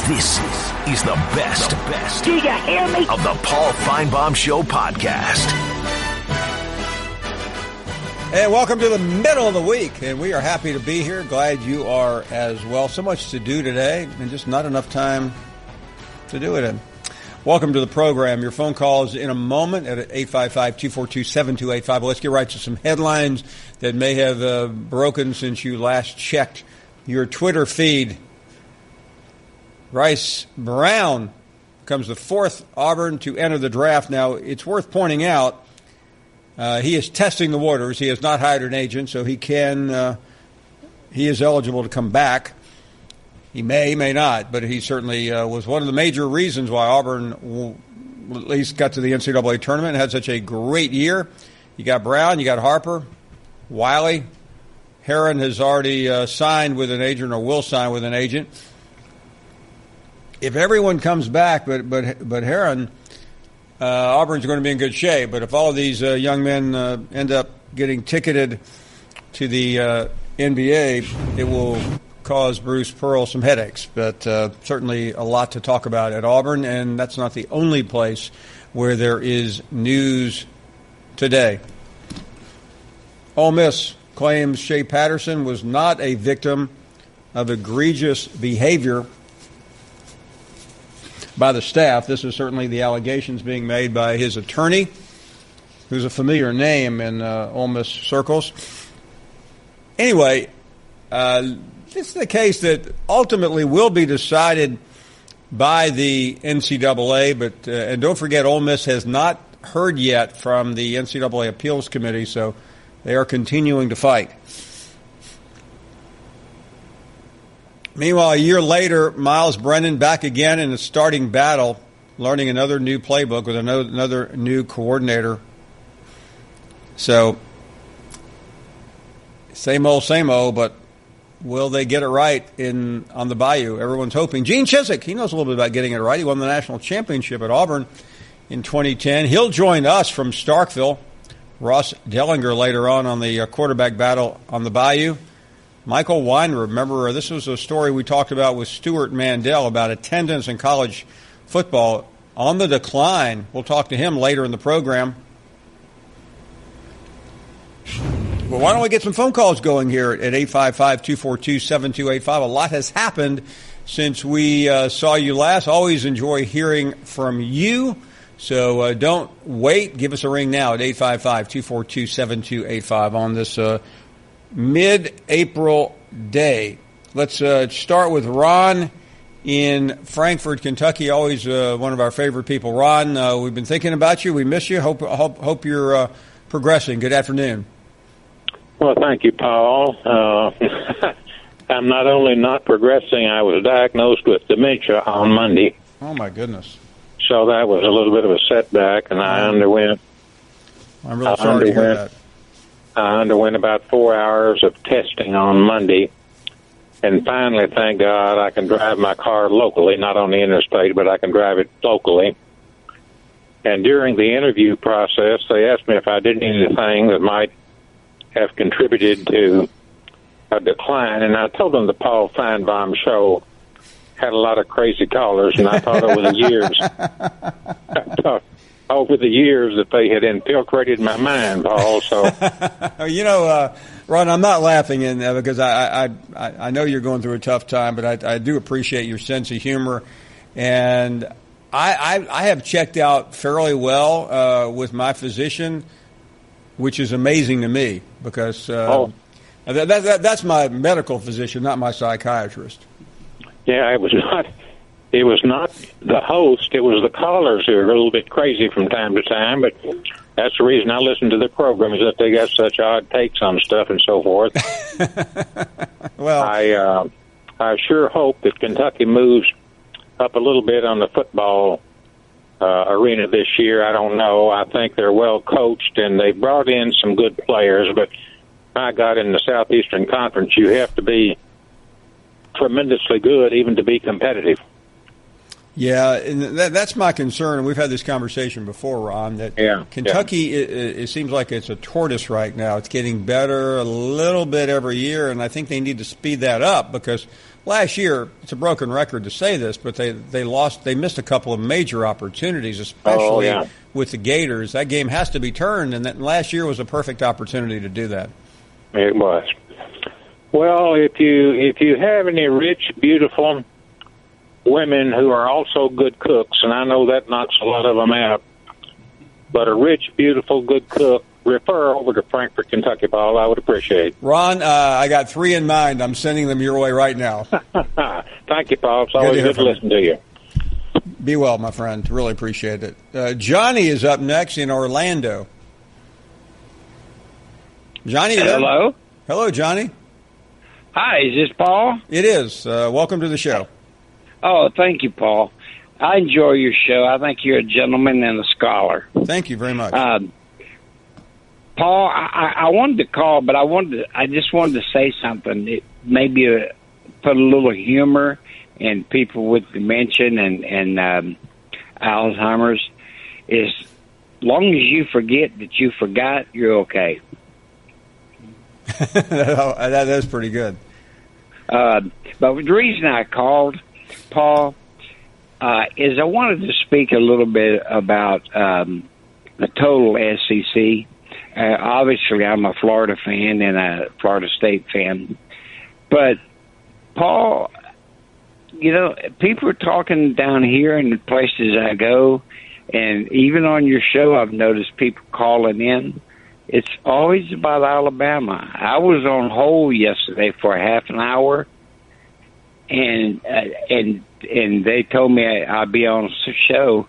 This is the best. Do you hear me? Of the Paul Finebaum Show podcast. And welcome to the middle of the week, and we are happy to be here. Glad you are as well. So much to do today, and just not enough time to do it in. Welcome to the program. Your phone calls in a moment at 855-242-7285. Let's get right to some headlines that may have broken since you last checked your Twitter feed. Bryce Brown becomes the fourth Auburn to enter the draft. Now, it's worth pointing out he is testing the waters. He has not hired an agent, so he is eligible to come back. He may not, but he certainly was one of the major reasons why Auburn at least got to the NCAA tournament and had such a great year. You got Brown, you got Harper, Wiley. Heron has already signed with an agent or will sign with an agent. If everyone comes back, but Heron, Auburn's going to be in good shape. But if all of these young men end up getting ticketed to the NBA, it will cause Bruce Pearl some headaches. But certainly a lot to talk about at Auburn, and that's not the only place where there is news today. Ole Miss claims Shea Patterson was not a victim of egregious behavior by the staff. This is certainly the allegations being made by his attorney, who's a familiar name in Ole Miss circles. Anyway, this is the case that ultimately will be decided by the NCAA, but and don't forget, Ole Miss has not heard yet from the NCAA Appeals Committee, so they are continuing to fight. Meanwhile, a year later, Miles Brennan back again in a starting battle, learning another new playbook with another new coordinator. So, same old, but will they get it right on the Bayou? Everyone's hoping. Gene Chizik, he knows a little bit about getting it right. He won the national championship at Auburn in 2010. He'll join us from Starkville. Ross Dellenger later on the quarterback battle on the Bayou. Michael Weiner, remember, this was a story we talked about with Stuart Mandel about attendance in college football on the decline. We'll talk to him later in the program. Well, why don't we get some phone calls going here at 855-242-7285? A lot has happened since we saw you last. Always enjoy hearing from you. So don't wait. Give us a ring now at 855-242-7285 on this mid-April day. Let's start with Ron in Frankfort, Kentucky. Always one of our favorite people. Ron, we've been thinking about you. We miss you. Hope you're progressing. Good afternoon. Well, thank you, Paul. I'm not only not progressing, I was diagnosed with dementia on Monday. Oh, my goodness. So that was a little bit of a setback, and I'm really sorry to hear that. I underwent about 4 hours of testing on Monday, and finally, thank God, I can drive my car locally, not on the interstate, but I can drive it locally. And during the interview process, they asked me if I did anything that might have contributed to a decline, and I told them the Paul Finebaum Show had a lot of crazy callers, and I thought over the years that they had infiltrated my mind, Paul. So, Ron, I'm not laughing in there because I know you're going through a tough time, but I do appreciate your sense of humor, and I have checked out fairly well with my physician, which is amazing to me because that's my medical physician, not my psychiatrist. Yeah, it was not the host. It was the callers who are a little bit crazy from time to time, but that's the reason I listen to the program, is that they got such odd takes on stuff and so forth. Well, I sure hope that Kentucky moves up a little bit on the football arena this year. I don't know. I think they're well coached, and they brought in some good players, but my God, in the Southeastern Conference, you have to be tremendously good even to be competitive. Yeah, and that's my concern, and we've had this conversation before, Ron, that Kentucky, it seems like it's a tortoise right now. It's getting better a little bit every year, and I think they need to speed that up because last year, it's a broken record to say this, but they missed a couple of major opportunities, especially with the Gators. That game has to be turned, and last year was a perfect opportunity to do that. It was. Well, if you have any rich, beautiful women who are also good cooks, and I know that knocks a lot of them out, but a rich, beautiful, good cook, refer over to Frankfort, Kentucky, Paul. I would appreciate it. Ron, I got 3 in mind. I'm sending them your way right now. Thank you, Paul. It's always good to listen to you. Be well, my friend. Really appreciate it. Johnny is up next in Orlando. Johnny, hello? Hello, Johnny. Hi, is this Paul? It is. Welcome to the show. Oh, thank you, Paul. I enjoy your show. I think you're a gentleman and a scholar. Thank you very much. Paul, I wanted to call, but I just wanted to say something. It maybe put a little humor in people with dementia and Alzheimer's. As long as you forget that you forgot, you're okay. That is pretty good. But the reason I called, Paul, is I wanted to speak a little bit about the total SEC. Obviously, I'm a Florida fan and a Florida State fan. But, Paul, people are talking down here in the places I go, and even on your show, I've noticed people calling in. It's always about Alabama. I was on hold yesterday for a half an hour, and they told me I'd be on the show,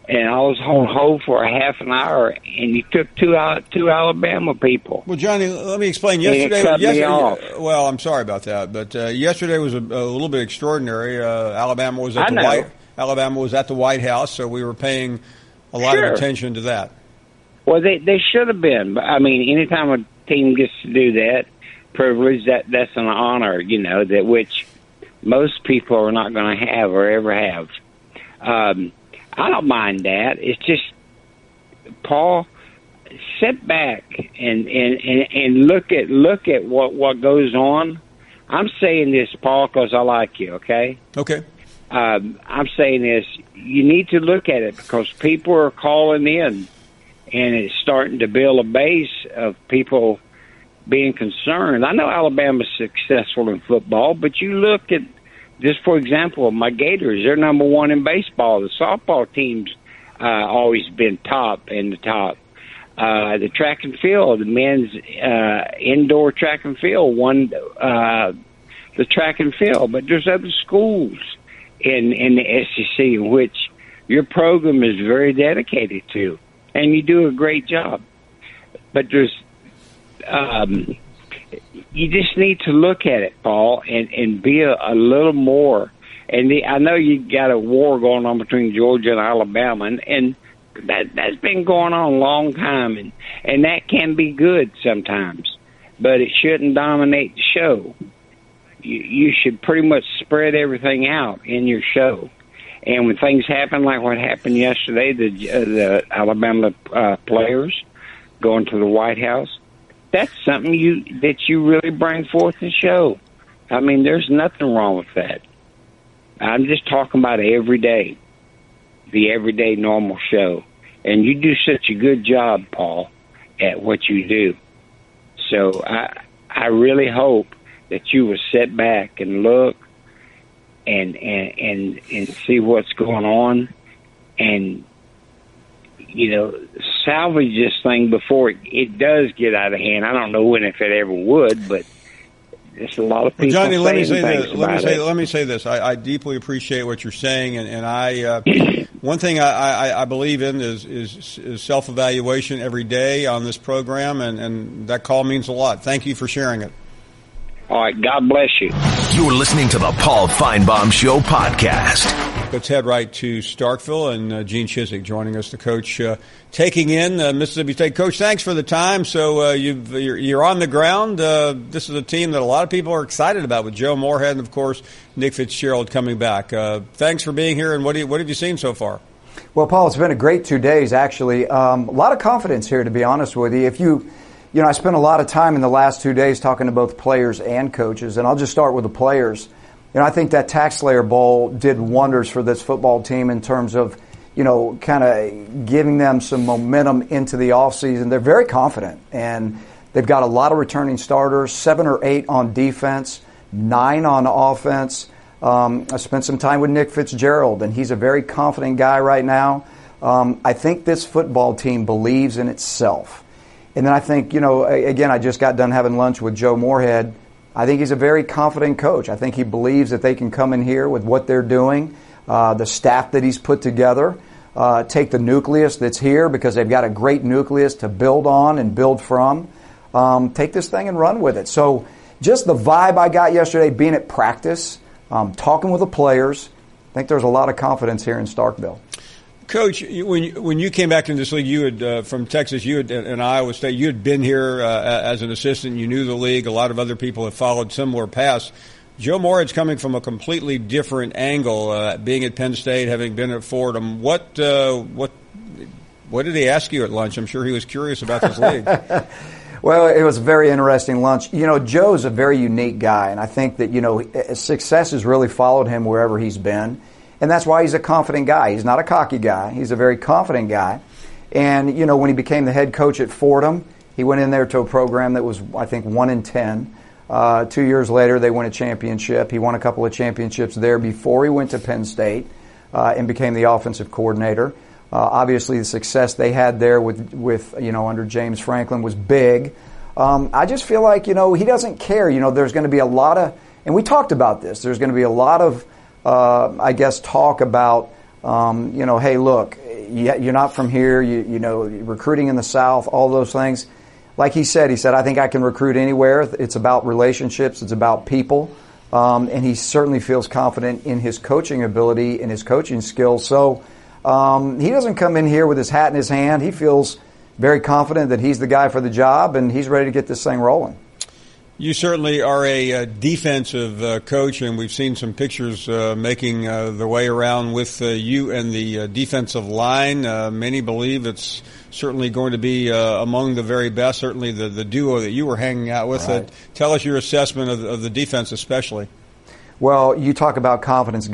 and I was on hold for a half an hour, and you took two Alabama people. Well, Johnny, let me explain. Yesterday, well, I'm sorry about that, but yesterday was a little bit extraordinary. Alabama was at the White House, so we were paying a lot of attention to that. Well, they should have been. I mean, anytime a team gets to do that, privilege, that's an honor, that which most people are not going to have or ever have. I don't mind that. It's just, Paul, sit back and look at what goes on. I'm saying this, Paul, because I like you, okay? Okay. I'm saying this. You need to look at it because people are calling in, and it's starting to build a base of people being concerned. I know Alabama's successful in football, but you look at, just for example, my Gators, they're number one in baseball. The softball team's always been top in the top. The track and field, the men's indoor track and field won the track and field. But there's other schools in the SEC in which your program is very dedicated to, and you do a great job. But there's you just need to look at it, Paul, and be a little more. And I know you got a war going on between Georgia and Alabama, and that's been going on a long time, and that can be good sometimes, but it shouldn't dominate the show. You should pretty much spread everything out in your show. And when things happen like what happened yesterday, the Alabama players going to the White House, that's something that you really bring forth and show. I mean, there's nothing wrong with that. I'm just talking about the everyday normal show. And you do such a good job, Paul, at what you do. So I really hope that you will sit back and look and see what's going on and, salvage this thing before it does get out of hand. I don't know if it ever would, but there's a lot of people. Johnny, let me say this. I deeply appreciate what you're saying, and I one thing I believe in is self-evaluation every day on this program, and that call means a lot. Thank you for sharing it. All right. God bless you. You're listening to the Paul Finebaum Show podcast. Let's head right to Starkville, and Gene Chizik joining us, the coach, taking in Mississippi State. Coach, thanks for the time. So you're on the ground. This is a team that a lot of people are excited about, with Joe Moorhead and, of course, Nick Fitzgerald coming back. Thanks for being here, and what have you seen so far? Well, Paul, it's been a great 2 days, actually. A lot of confidence here, to be honest with you. I spent a lot of time in the last 2 days talking to both players and coaches, and I'll just start with the players. I think that Tax Slayer Bowl did wonders for this football team in terms of, kind of giving them some momentum into the offseason. They're very confident, and they've got a lot of returning starters, 7 or 8 on defense, 9 on offense. I spent some time with Nick Fitzgerald, and he's a very confident guy right now. I think this football team believes in itself. And then I think, again, I just got done having lunch with Joe Moorhead. I think he's a very confident coach. I think he believes that they can come in here with what they're doing, the staff that he's put together, take the nucleus that's here, because they've got a great nucleus to build on and build from, take this thing and run with it. So just the vibe I got yesterday, being at practice, talking with the players, I think there's a lot of confidence here in Starkville. Coach, when you came back into this league, you had from Texas, you had in Iowa State, you had been here as an assistant. You knew the league. A lot of other people have followed similar paths. Joe Moorhead's coming from a completely different angle, being at Penn State, having been at Fordham. What did he ask you at lunch? I'm sure he was curious about this league. Well, it was a very interesting lunch. Joe's a very unique guy, and I think that, success has really followed him wherever he's been. And that's why he's a confident guy. He's not a cocky guy. He's a very confident guy. And, when he became the head coach at Fordham, he went in there to a program that was, I think, 1-10. 2 years later, they won a championship. He won a couple of championships there before he went to Penn State and became the offensive coordinator. Obviously, the success they had there with under James Franklin was big. I just feel like, he doesn't care. There's going to be a lot of, and we talked about this, there's going to be a lot of, talk about, hey, look, you're not from here, recruiting in the South, all those things. Like he said, I think I can recruit anywhere. It's about relationships. It's about people. And he certainly feels confident in his coaching ability and his coaching skills. So he doesn't come in here with his hat in his hand. He feels very confident that he's the guy for the job, and he's ready to get this thing rolling. You certainly are a defensive coach, and we've seen some pictures making their way around with you and the defensive line. Many believe it's certainly going to be among the very best, certainly the duo that you were hanging out with. Right. Tell us your assessment of the defense especially. Well, you talk about confident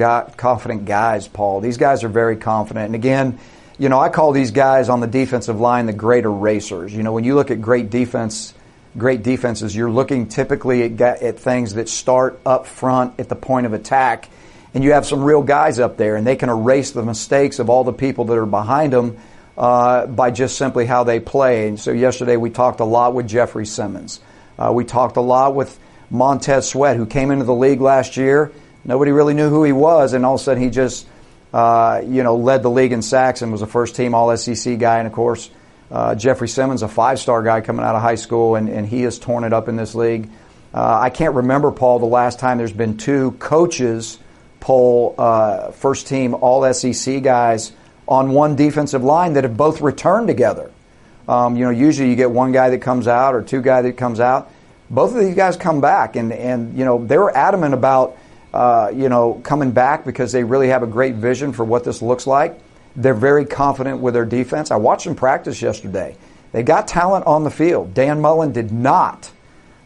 guys, Paul. These guys are very confident. And again, I call these guys on the defensive line the great erasers. When you look at great defenses, you're looking typically at things that start up front at the point of attack, and you have some real guys up there, and they can erase the mistakes of all the people that are behind them by just simply how they play. And so yesterday we talked a lot with Jeffrey Simmons. We talked a lot with Montez Sweat, who came into the league last year. Nobody really knew who he was, and all of a sudden he just led the league in sacks and was a first-team All-SEC guy. And, of course, Jeffrey Simmons, a 5-star guy coming out of high school, and he has torn it up in this league. I can't remember, Paul, the last time there's been 2 coaches poll first-team All-SEC guys on one defensive line that have both returned together. Usually you get one guy that comes out or 2 guys that comes out. Both of these guys come back, and they were adamant about coming back because they really have a great vision for what this looks like. They're very confident with their defense. I watched them practice yesterday. They got talent on the field. Dan Mullen did not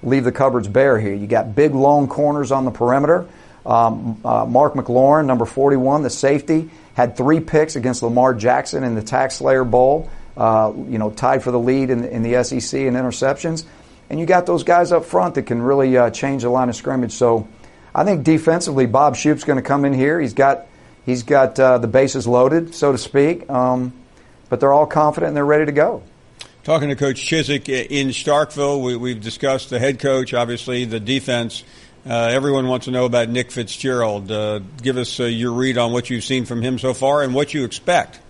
leave the cupboards bare here. You got big, long corners on the perimeter. Mark McLaurin, number 41, the safety, had 3 picks against Lamar Jackson in the Tax Slayer Bowl, tied for the lead in the SEC in interceptions. And you got those guys up front that can really change the line of scrimmage. So I think defensively, Bob Shoop's going to come in here. He's got the bases loaded, so to speak, but they're all confident and they're ready to go. Talking to Coach Chizik in Starkville, we've discussed the head coach, obviously, the defense. Everyone wants to know about Nick Fitzgerald. Give us your read on what you've seen from him so far and what you expect.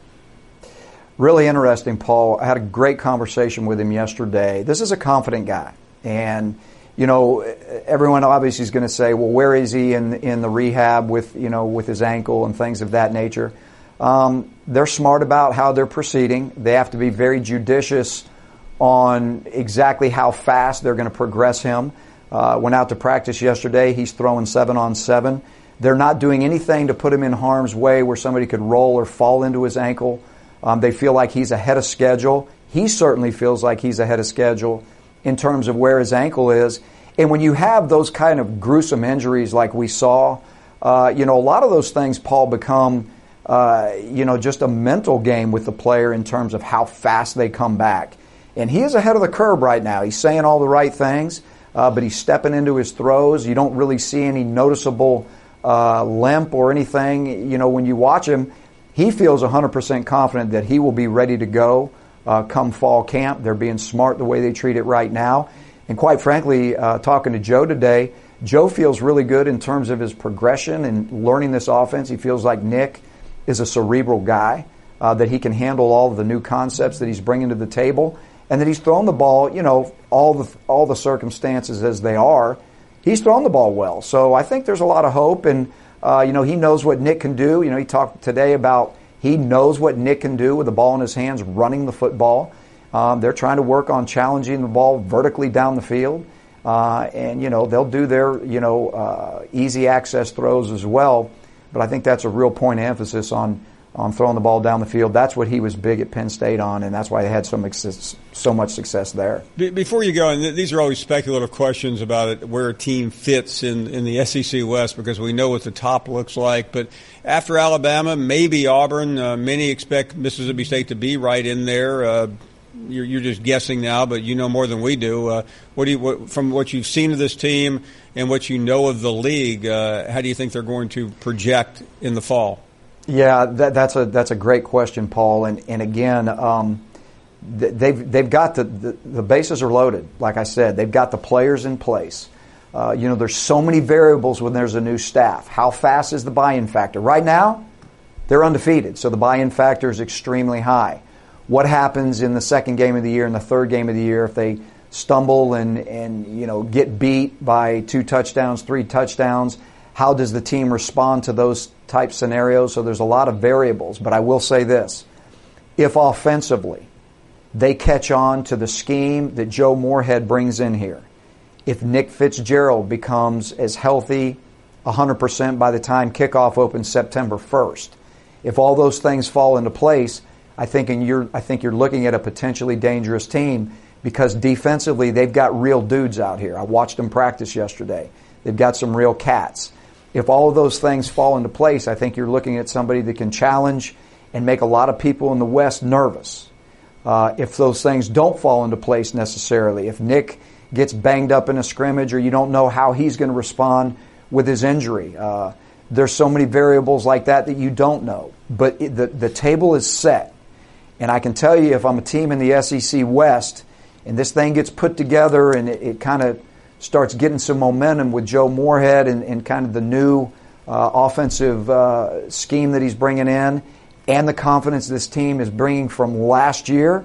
Really interesting, Paul. I had a great conversation with him yesterday. This is a confident guy. And, everyone obviously is going to say, well, where is he in the rehab with his ankle and things of that nature? They're smart about how they're proceeding. They have to be very judicious on exactly how fast they're going to progress him. Went out to practice yesterday. He's throwing 7-on-7. They're not doing anything to put him in harm's way where somebody could roll or fall into his ankle. They feel like he's ahead of schedule. He certainly feels like he's ahead of schedule in terms of where his ankle is. And when you have those kind of gruesome injuries like we saw, a lot of those things, Paul, become, just a mental game with the player in terms of how fast they come back. And he is ahead of the curve right now. He's saying all the right things, but he's stepping into his throws. You don't really see any noticeable limp or anything. When you watch him, he feels 100% confident that he will be ready to go come fall camp. They're being smart the way they treat it right now. And quite frankly, talking to Joe today, Joe feels really good in terms of his progression and learning this offense. He feels like Nick is a cerebral guy, that he can handle all of the new concepts that he's bringing to the table, and that he's thrown the ball, all the circumstances as they are, he's thrown the ball well. So I think there's a lot of hope, and he knows what Nick can do. He talked today about he knows what Nick can do with the ball in his hands, running the football. They're trying to work on challenging the ball vertically down the field. And they'll do their, easy access throws as well. But I think that's a real point of emphasis on throwing the ball down the field. That's what he was big at Penn State on, and that's why they had so much success there. Before you go, and these are always speculative questions about it, where a team fits in the SEC West, because we know what the top looks like. But after Alabama, maybe Auburn, many expect Mississippi State to be right in there. You're just guessing now, but you know more than we do. From what you've seen of this team and what you know of the league, how do you think they're going to project in the fall? Yeah, that's a great question, Paul. And again, they've got the bases are loaded. Like I said, they've got the players in place. There's so many variables when there's a new staff. How fast is the buy-in factor? Right now, they're undefeated, so the buy-in factor is extremely high. What happens in the second game of the year and the third game of the year if they stumble and get beat by 2 touchdowns, 3 touchdowns? How does the team respond to those type scenarios? So there's a lot of variables. But I will say this. If offensively they catch on to the scheme that Joe Moorhead brings in here, if Nick Fitzgerald becomes as healthy 100% by the time kickoff opens September 1st, if all those things fall into place, I think you're looking at a potentially dangerous team, because defensively they've got real dudes out here. I watched them practice yesterday. They've got some real cats. If all of those things fall into place, I think you're looking at somebody that can challenge and make a lot of people in the West nervous. If those things don't fall into place necessarily, if Nick gets banged up in a scrimmage or you don't know how he's going to respond with his injury, there's so many variables like that you don't know. But the table is set. And I can tell you, if I'm a team in the SEC West and this thing gets put together and it kind of starts getting some momentum with Joe Moorhead and kind of the new offensive scheme that he's bringing in, and the confidence this team is bringing from last year,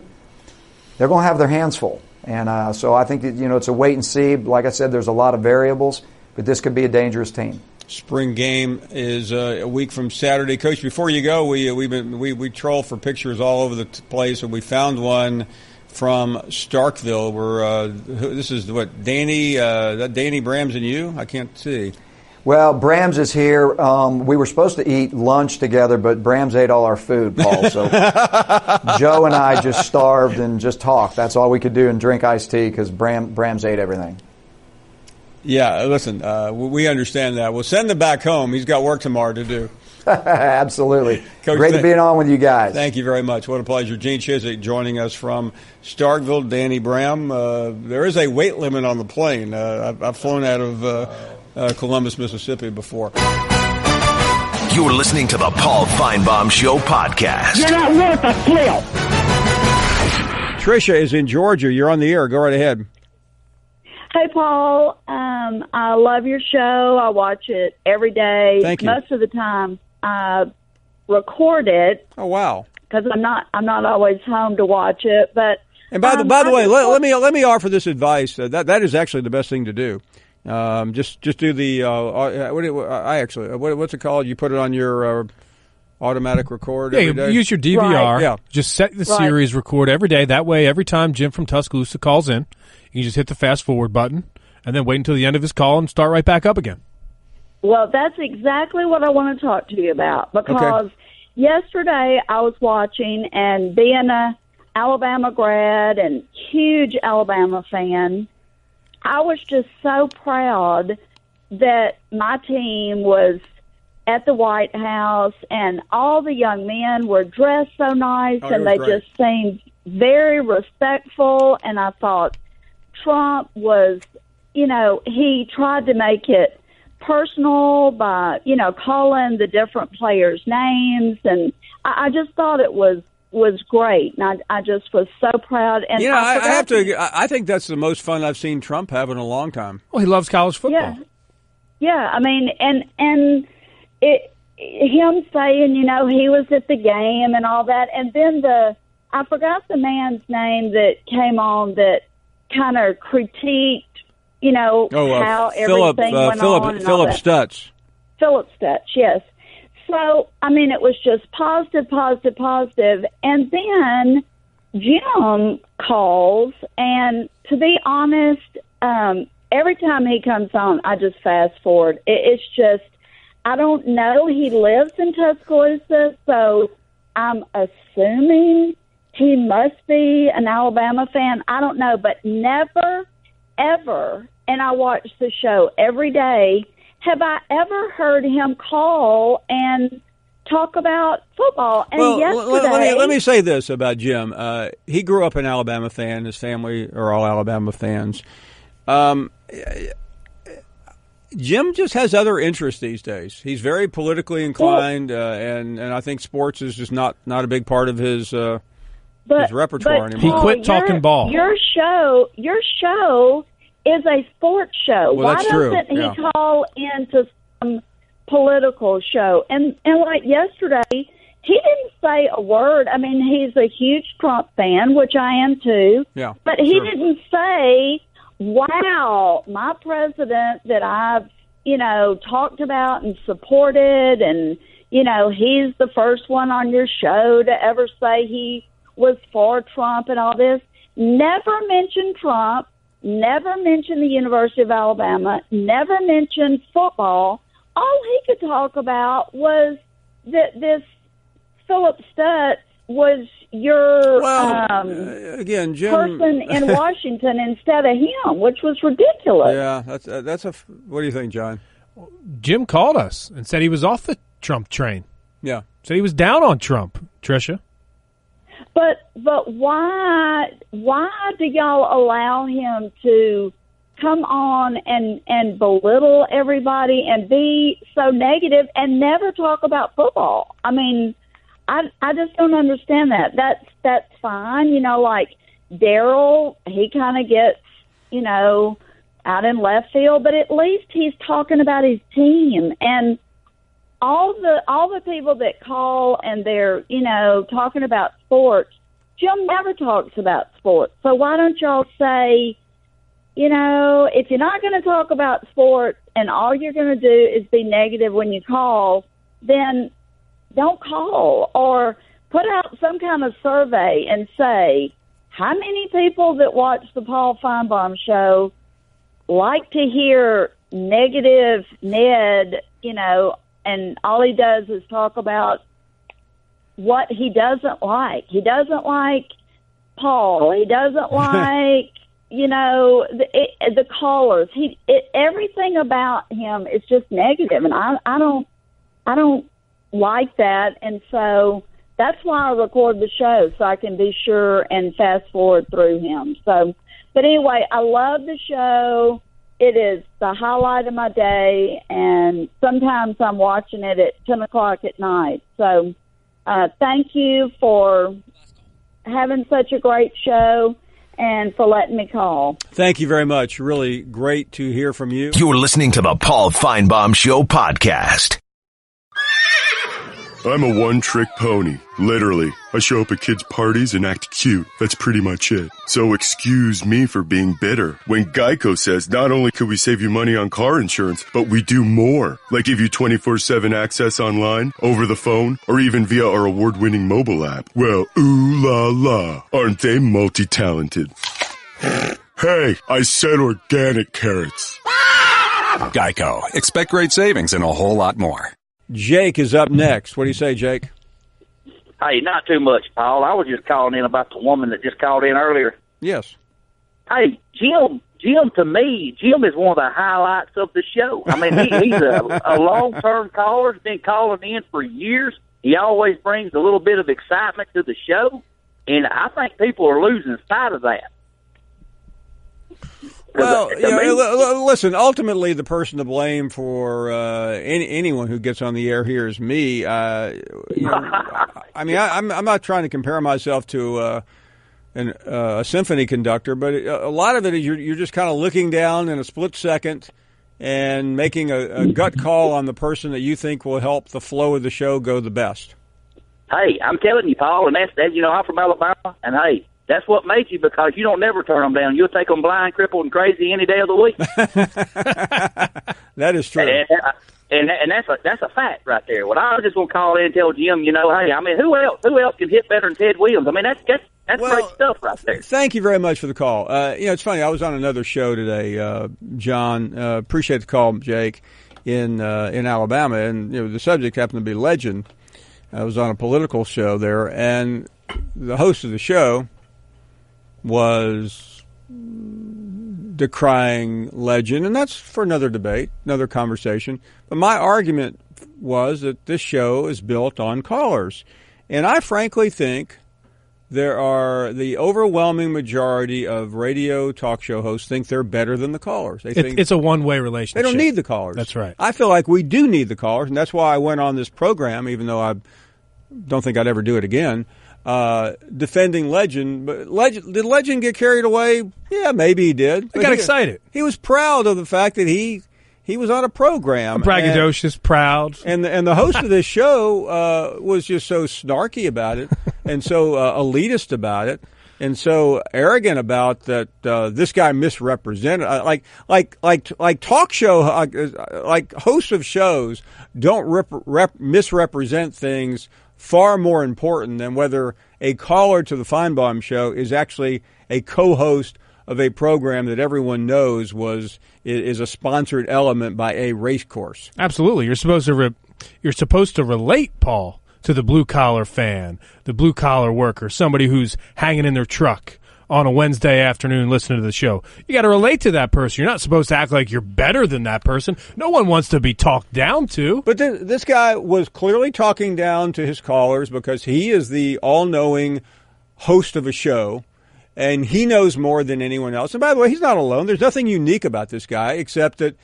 they're going to have their hands full. And so I think that, it's a wait and see. Like I said, there's a lot of variables, but this could be a dangerous team. Spring game is a week from Saturday. Coach, before you go, we troll for pictures all over the place, and we found one from Starkville where this is what, Danny Brams and you? I can't see. Well, Brams is here. We were supposed to eat lunch together, but Brams ate all our food, Paul. So Joe and I just starved and just talked. That's all we could do, and drink iced tea because Brams ate everything. Yeah, listen, we understand that. We'll send him back home. He's got work tomorrow to do. Absolutely. Coach, great to be on with you guys. Thank you very much. What a pleasure. Gene Chizik joining us from Starkville. Danny Bram. There is a weight limit on the plane. I've flown out of Columbus, Mississippi before. You're listening to the Paul Finebaum Show podcast. You're not worth a flail. Tricia is in Georgia. You're on the air. Go right ahead. Hey, Paul. I love your show. I watch it every day. Thank you. Most of the time, I record it. Oh, wow. Because I'm not always home to watch it. But And by the way, let me offer this advice. That is actually the best thing to do. Just do the what's it called? You put it on your automatic record every day. Use your DVR. Right. Yeah. Just set the series record every day. That way, every time Jim from Tuscaloosa calls in, you just hit the fast forward button and then wait until the end of his call and start right back up again. Well, that's exactly what I want to talk to you about, because yesterday I was watching, and being a Alabama grad and huge Alabama fan, I was just so proud that my team was at the White House, and all the young men were dressed so nice, and they just seemed very respectful. And I thought Trump was, he tried to make it personal by, calling the different players' names, and I just thought it was great, and I just was so proud. And I think that's the most fun I've seen Trump have in a long time. Well, he loves college football. Yeah. I mean, and him saying, he was at the game and all that, and then I forgot the man's name that came on that kind of critiqued, how everything went on. Philip Stutz. Philip Stutz, yes. So, I mean, it was just positive. And then Jim calls, and to be honest, every time he comes on, I just fast forward. It's just, I don't know. He lives in Tuscaloosa, so I'm assuming he must be an Alabama fan. I don't know, but never, ever, and I watch the show every day, have I ever heard him call and talk about football? And yesterday, let me say this about Jim. He grew up an Alabama fan. His family are all Alabama fans. Jim just has other interests these days. He's very politically inclined, and I think sports is just not a big part of his repertoire anymore. He quit talking ball. Your show is a sports show. Well, Why doesn't he call into some political show? And like yesterday, he didn't say a word. I mean, he's a huge Trump fan, which I am too. Yeah, but he didn't say, wow, my president that I've, talked about and supported, and, he's the first one on your show to ever say he was for Trump and all this. Never mentioned Trump, never mentioned the University of Alabama, never mentioned football. All he could talk about was that this Philip Stutz was your again, Jim, person in Washington instead of him, which was ridiculous. Yeah, that's a. What do you think, John? Jim called us and said he was off the Trump train. Yeah, said he was down on Trump, Tricia. But why do y'all allow him to come on and belittle everybody and be so negative and never talk about football? I mean, I just don't understand that. That's fine. Like Daryl, he kind of gets, out in left field, but at least he's talking about his team. And all the people that call and they're, talking about sports, Jim never talks about sports. So why don't y'all say, if you're not going to talk about sports and all you're going to do is be negative when you call, then don't call, or put out some kind of survey and say, how many people that watch the Paul Finebaum show like to hear negative Ned, and all he does is talk about what he doesn't like. He doesn't like Paul. He doesn't like, the callers. Everything about him is just negative, and I don't like that, and so that's why I record the show, so I can be sure and fast forward through him. So, but anyway, I love the show. It is the highlight of my day, and sometimes I'm watching it at 10 o'clock at night. So thank you for having such a great show and for letting me call. Thank you very much. Really great to hear from you. You're listening to the Paul Finebaum Show podcast. I'm a one-trick pony, literally. I show up at kids' parties and act cute. That's pretty much it. So excuse me for being bitter. When Geico says not only could we save you money on car insurance, but we do more. Like give you 24/7 access online, over the phone, or even via our award-winning mobile app. Well, ooh la la. Aren't they multi-talented? Hey, I said organic carrots. Geico. Expect great savings and a whole lot more. Jake is up next. What do you say, Jake? Hey, not too much, Paul. I was just calling in about the woman that just called in earlier. Yes. Hey, Jim, to me, Jim is one of the highlights of the show. I mean, he's a long-term caller. He's been calling in for years. He always brings a little bit of excitement to the show, and I think people are losing sight of that. Well, listen, ultimately the person to blame for anyone who gets on the air here is me. I mean, I'm not trying to compare myself to a symphony conductor, but a lot of it is you're just kind of looking down in a split second and making a gut call on the person that you think will help the flow of the show go the best. Hey, I'm telling you, Paul, and that's I'm from Alabama, and hey, that's what made you, because you don't never turn them down. You'll take them blind, crippled, and crazy any day of the week. That is true. And that's a fact right there. Well, I was just going to call in and tell Jim, hey, I mean, who else can hit better than Ted Williams? I mean, that's great stuff right there. Thank you very much for the call. It's funny. I was on another show today, John. Appreciate the call, Jake, in Alabama, and the subject happened to be legend. I was on a political show there, and the host of the show was decrying legend, and that's for another debate, another conversation. But my argument was that this show is built on callers. And I frankly think the overwhelming majority of radio talk show hosts think they're better than the callers. They think it's a one-way relationship. They don't need the callers. That's right. I feel like we do need the callers, and that's why I went on this program, even though I don't think I'd ever do it again, defending legend. But did legend get carried away? Yeah, maybe he did. He got excited. He was proud of the fact that he was on a program. Braggadocious, proud. And the host of this show was just so snarky about it and so elitist about it and so arrogant about that this guy misrepresented. Like talk show, like hosts of shows don't misrepresent things far more important than whether a caller to the Finebaum show is actually a co-host of a program that everyone knows is a sponsored element by a race course. Absolutely, you're supposed to relate, Paul, to the blue collar fan, the blue collar worker, somebody who's hanging in their truck on a Wednesday afternoon listening to the show. You got to relate to that person. You're not supposed to act like you're better than that person. No one wants to be talked down to. But this guy was clearly talking down to his callers because he is the all-knowing host of a show, and he knows more than anyone else. And by the way, he's not alone. There's nothing unique about this guy except that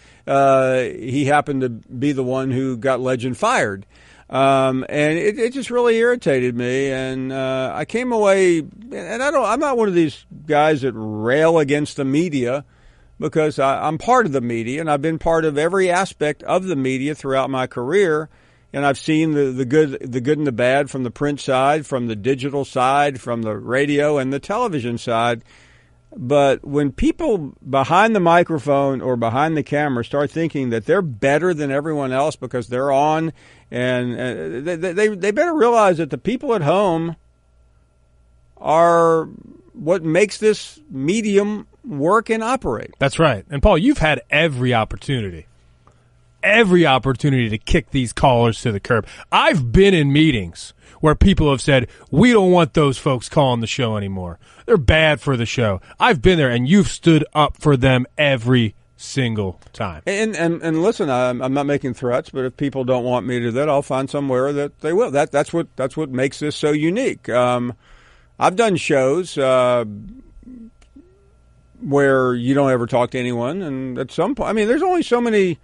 he happened to be the one who got legend fired. And it just really irritated me, and I came away. And I'm not one of these guys that rail against the media, because I'm part of the media, and I've been part of every aspect of the media throughout my career, and I've seen the good and the bad from the print side, from the digital side, from the radio and the television side. But when people behind the microphone or behind the camera start thinking that they're better than everyone else because they're on, and they better realize that the people at home are what makes this medium work and operate. That's right. And, Paul, you've had every opportunity to kick these callers to the curb. I've been in meetings where people have said, we don't want those folks calling the show anymore. They're bad for the show. I've been there, and you've stood up for them every single time. And listen, I'm not making threats, but if people don't want me to do that, I'll find somewhere that they will. That's what makes this so unique. I've done shows where you don't ever talk to anyone, and at some point, I mean, there's only so many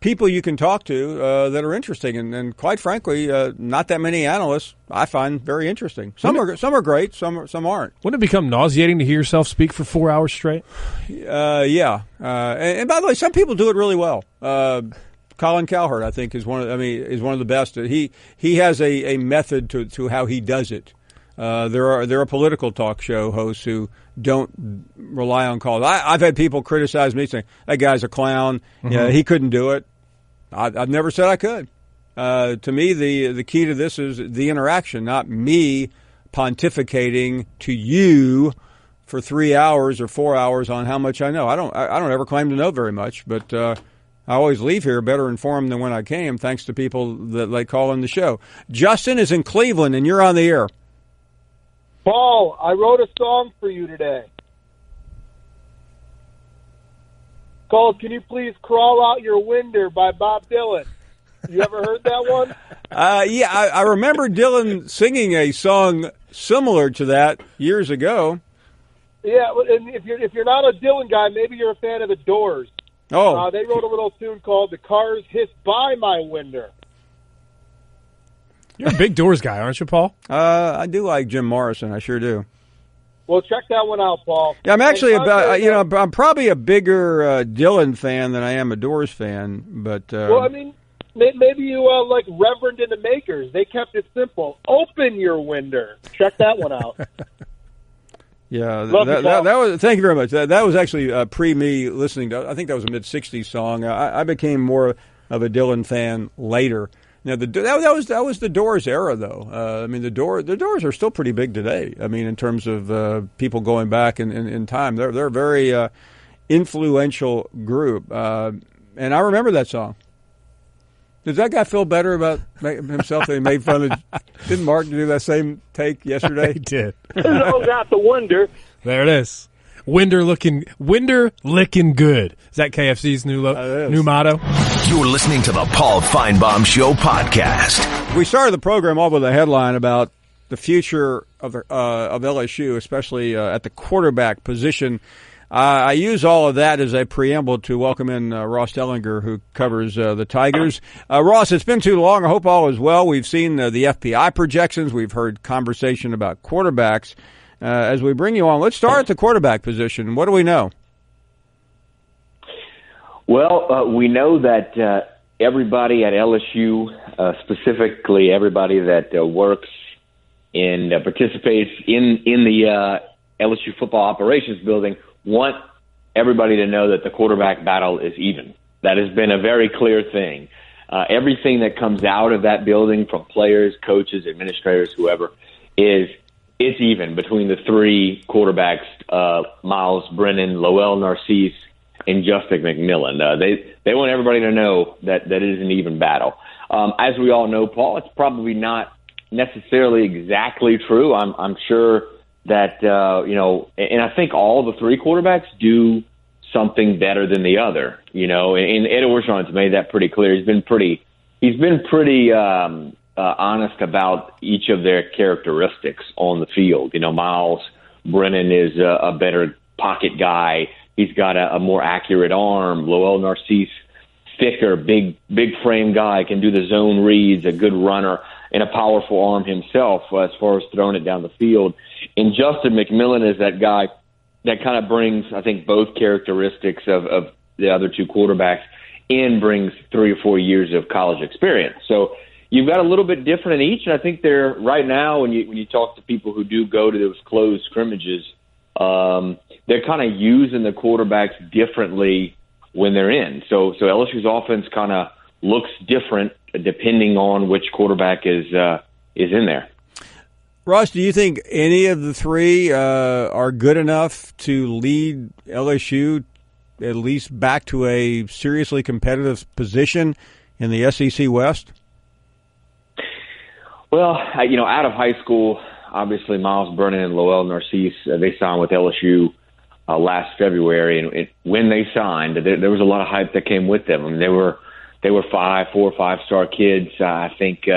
people you can talk to that are interesting, and quite frankly, not that many analysts I find very interesting. Some are great, some aren't. Wouldn't it become nauseating to hear yourself speak for 4 hours straight? Yeah. And by the way, some people do it really well. Colin Cowherd, I think, is one of the best. He has a method to how he does it. There are political talk show hosts who don't rely on calls. I've had people criticize me saying that guy's a clown. Mm-hmm. Yeah, he couldn't do it. I've never said I could. To me, the key to this is the interaction, not me pontificating to you for 3 hours or 4 hours on how much I know. I don't ever claim to know very much, but I always leave here better informed than when I came, thanks to people that call in the show. Justin is in Cleveland, and you're on the air. Paul, I wrote a song for you today. Called "Can You Please Crawl Out Your Window" by Bob Dylan. You ever heard that one? Yeah, I remember Dylan singing a song similar to that years ago. Yeah, and if you're not a Dylan guy, maybe you're a fan of the Doors. Oh, they wrote a little tune called "The Cars Hiss By My Window." You're a big Doors guy, aren't you, Paul? I do like Jim Morrison. I sure do. Well, check that one out, Paul. Yeah, I'm actually I'm probably a bigger Dylan fan than I am a Doors fan. But well, I mean, maybe you like Reverend and the Makers. They kept it simple. Open your window. Check that one out. Yeah, that was. Thank you very much. That was actually pre me listening to. I think that was a mid '60s song. I became more of a Dylan fan later. Now that was the Doors era, though. I mean, the Doors are still pretty big today. I mean, in terms of people going back in time, they're a very influential group. And I remember that song. Does that guy feel better about himself that he made fun of? Didn't Mark do that same take yesterday? He did. Nose out the window. There it is. Winder licking good. Is that KFC's new motto? You're listening to the Paul Finebaum Show podcast. We started the program off with a headline about the future of LSU, especially at the quarterback position. I use all of that as a preamble to welcome in Ross Dellenger, who covers the Tigers. Ross, it's been too long. I hope all is well. We've seen the FPI projections. We've heard conversation about quarterbacks. As we bring you on, let's start at the quarterback position. What do we know? Well, we know that everybody at LSU, specifically everybody that works and participates in the LSU football operations building, want everybody to know that the quarterback battle is even. That has been a very clear thing. Everything that comes out of that building from players, coaches, administrators, whoever, it's even between the three quarterbacks, Miles Brennan, Lowell Narcisse, and Justin McMillan. They want everybody to know that it is an even battle. As we all know, Paul, it's probably not necessarily exactly true. I'm sure that, and I think all the three quarterbacks do something better than the other, and Ed Orgeron's made that pretty clear. He's been pretty honest about each of their characteristics on the field. Miles Brennan is a better pocket guy. He's got a more accurate arm. Lowell Narcisse, thicker, big frame guy, can do the zone reads, a good runner, and a powerful arm himself as far as throwing it down the field. And Justin McMillan is that guy that kind of brings, I think, both characteristics of the other two quarterbacks and brings 3 or 4 years of college experience. So you've got a little bit different in each, and I think they're right now when you talk to people who do go to those closed scrimmages, they're kind of using the quarterbacks differently when they're in. So LSU's offense kind of looks different depending on which quarterback is in there. Ross, do you think any of the three are good enough to lead LSU at least back to a seriously competitive position in the SEC West? Well, out of high school, obviously Miles Brennan and Lowell Narcisse, they signed with LSU last February, and when they signed, there was a lot of hype that came with them. I mean, they were 4 or 5 star kids. I think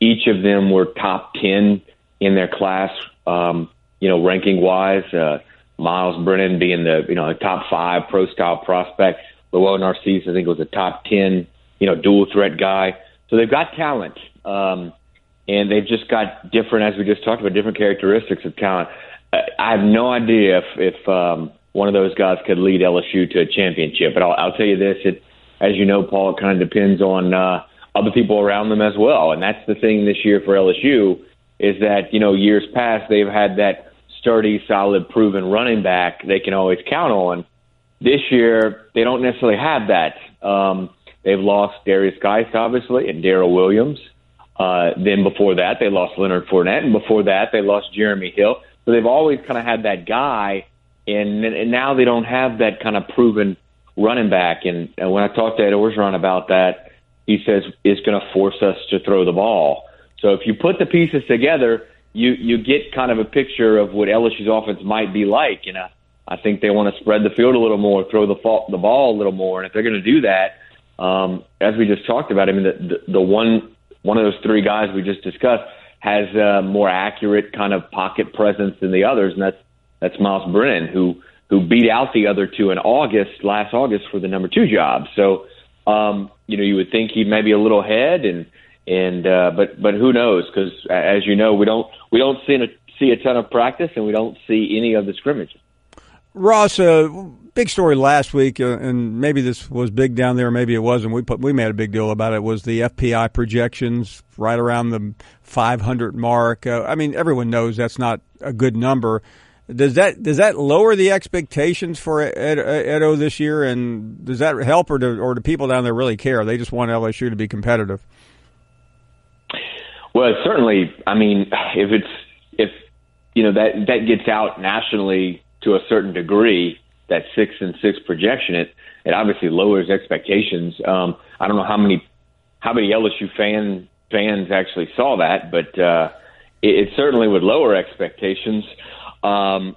each of them were top 10 in their class, ranking wise. Miles Brennan being the top 5 pro style prospect. Lowell Narcisse, I think, was a top 10, dual threat guy. So they've got talent. And they've just got different, as we just talked about, different characteristics of talent. I have no idea if one of those guys could lead LSU to a championship. But I'll tell you this: as you know, Paul, it kind of depends on other people around them as well. And that's the thing this year for LSU is that, years past they've had that sturdy, solid, proven running back they can always count on. This year, they don't necessarily have that. They've lost Darius Geist, obviously, and Darrell Williams. Then before that, they lost Leonard Fournette, and before that, they lost Jeremy Hill. So they've always kind of had that guy, and now they don't have that kind of proven running back. And when I talked to Ed Orgeron about that, he says it's going to force us to throw the ball. So if you put the pieces together, you get kind of a picture of what LSU's offense might be like. And I think they want to spread the field a little more, throw the ball a little more. And if they're going to do that, as we just talked about, I mean, the one of those three guys we just discussed has a more accurate kind of pocket presence than the others, and that's Miles Brennan, who beat out the other two in last August for the number 2 job. So, you would think he'd maybe a little ahead, but who knows? Because as you know, we don't see a ton of practice, and we don't see any of the scrimmages. Ross, big story last week, and maybe this was big down there, maybe it wasn't. We made a big deal about it. Was the FPI projections right around the 500 mark? I mean, everyone knows that's not a good number. Does that lower the expectations for Edo this year, and does that help, or do people down there really care? They just want LSU to be competitive. Well, certainly. I mean, if that gets out nationally to a certain degree, that 6-6 projection, it obviously lowers expectations. I don't know how many LSU fans actually saw that, but it certainly would lower expectations. I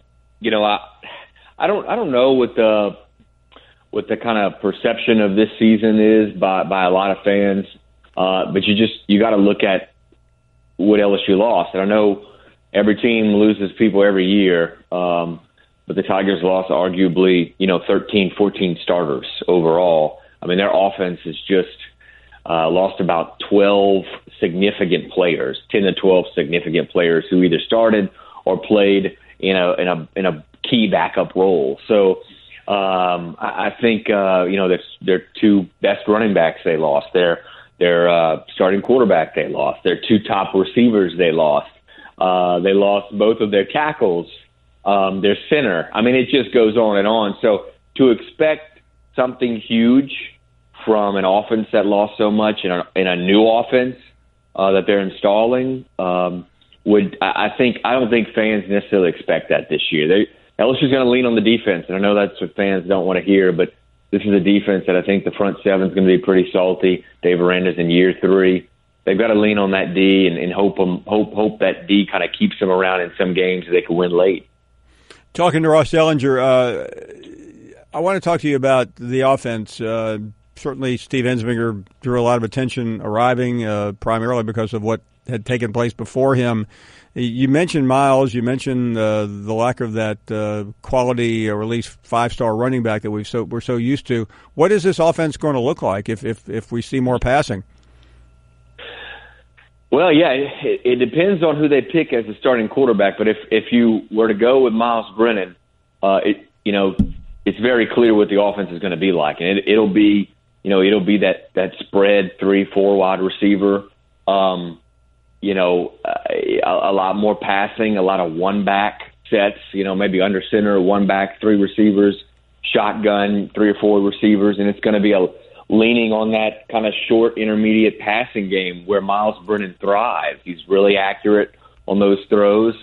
don't know what the kind of perception of this season is by a lot of fans, but you got to look at what LSU lost. And I know every team loses people every year, but the Tigers lost arguably, 13, 14 starters overall. I mean, their offense has just lost about 12 significant players, 10 to 12 significant players who either started or played in a key backup role. So I think their 2 best running backs they lost, their starting quarterback they lost, their 2 top receivers they lost both of their tackles, their center. I mean, it just goes on and on. So to expect something huge from an offense that lost so much in a new offense that they're installing, I don't think fans necessarily expect that this year. LSU's going to lean on the defense, and I know that's what fans don't want to hear, but this is a defense that I think the front seven is going to be pretty salty. Dave Aranda's in year 3. They've got to lean on that D and hope that D kind of keeps them around in some games so they can win late. Talking to Ross Dellenger, I want to talk to you about the offense. Certainly Steve Ensminger drew a lot of attention arriving, primarily because of what had taken place before him. You mentioned Miles. You mentioned the lack of that quality, or at least 5-star running back that we're so used to. What is this offense going to look like if we see more passing? Well, yeah, it depends on who they pick as the starting quarterback. But if you were to go with Miles Brennan, it's very clear what the offense is going to be like, and it'll be that spread 3-4 wide receiver. A lot more passing, a lot of one-back sets, maybe under center, one-back, 3 receivers, shotgun, 3 or 4 receivers, and it's going to be leaning on that kind of short, intermediate passing game where Miles Brennan thrives. He's really accurate on those throws.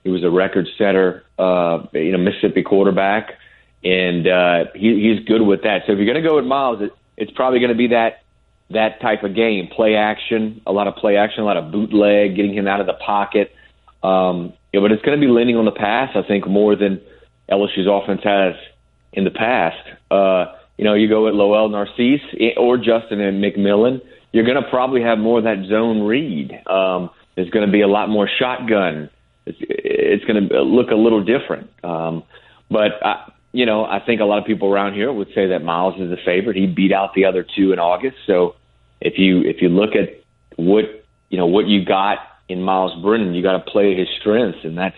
He was a record setter, Mississippi quarterback, and he's good with that. So if you're going to go with Miles, it's probably going to be that type of game, play action, a lot of bootleg, getting him out of the pocket. But it's going to be leaning on the pass, I think, more than LSU's offense has in the past. You go with Lowell Narcisse or Justin and McMillan, you're going to probably have more of that zone read. There's going to be a lot more shotgun. It's going to look a little different. I think a lot of people around here would say that Miles is the favorite. He beat out the other 2 in August. So if you look at what you got in Miles Brennan, you got to play his strengths, and that's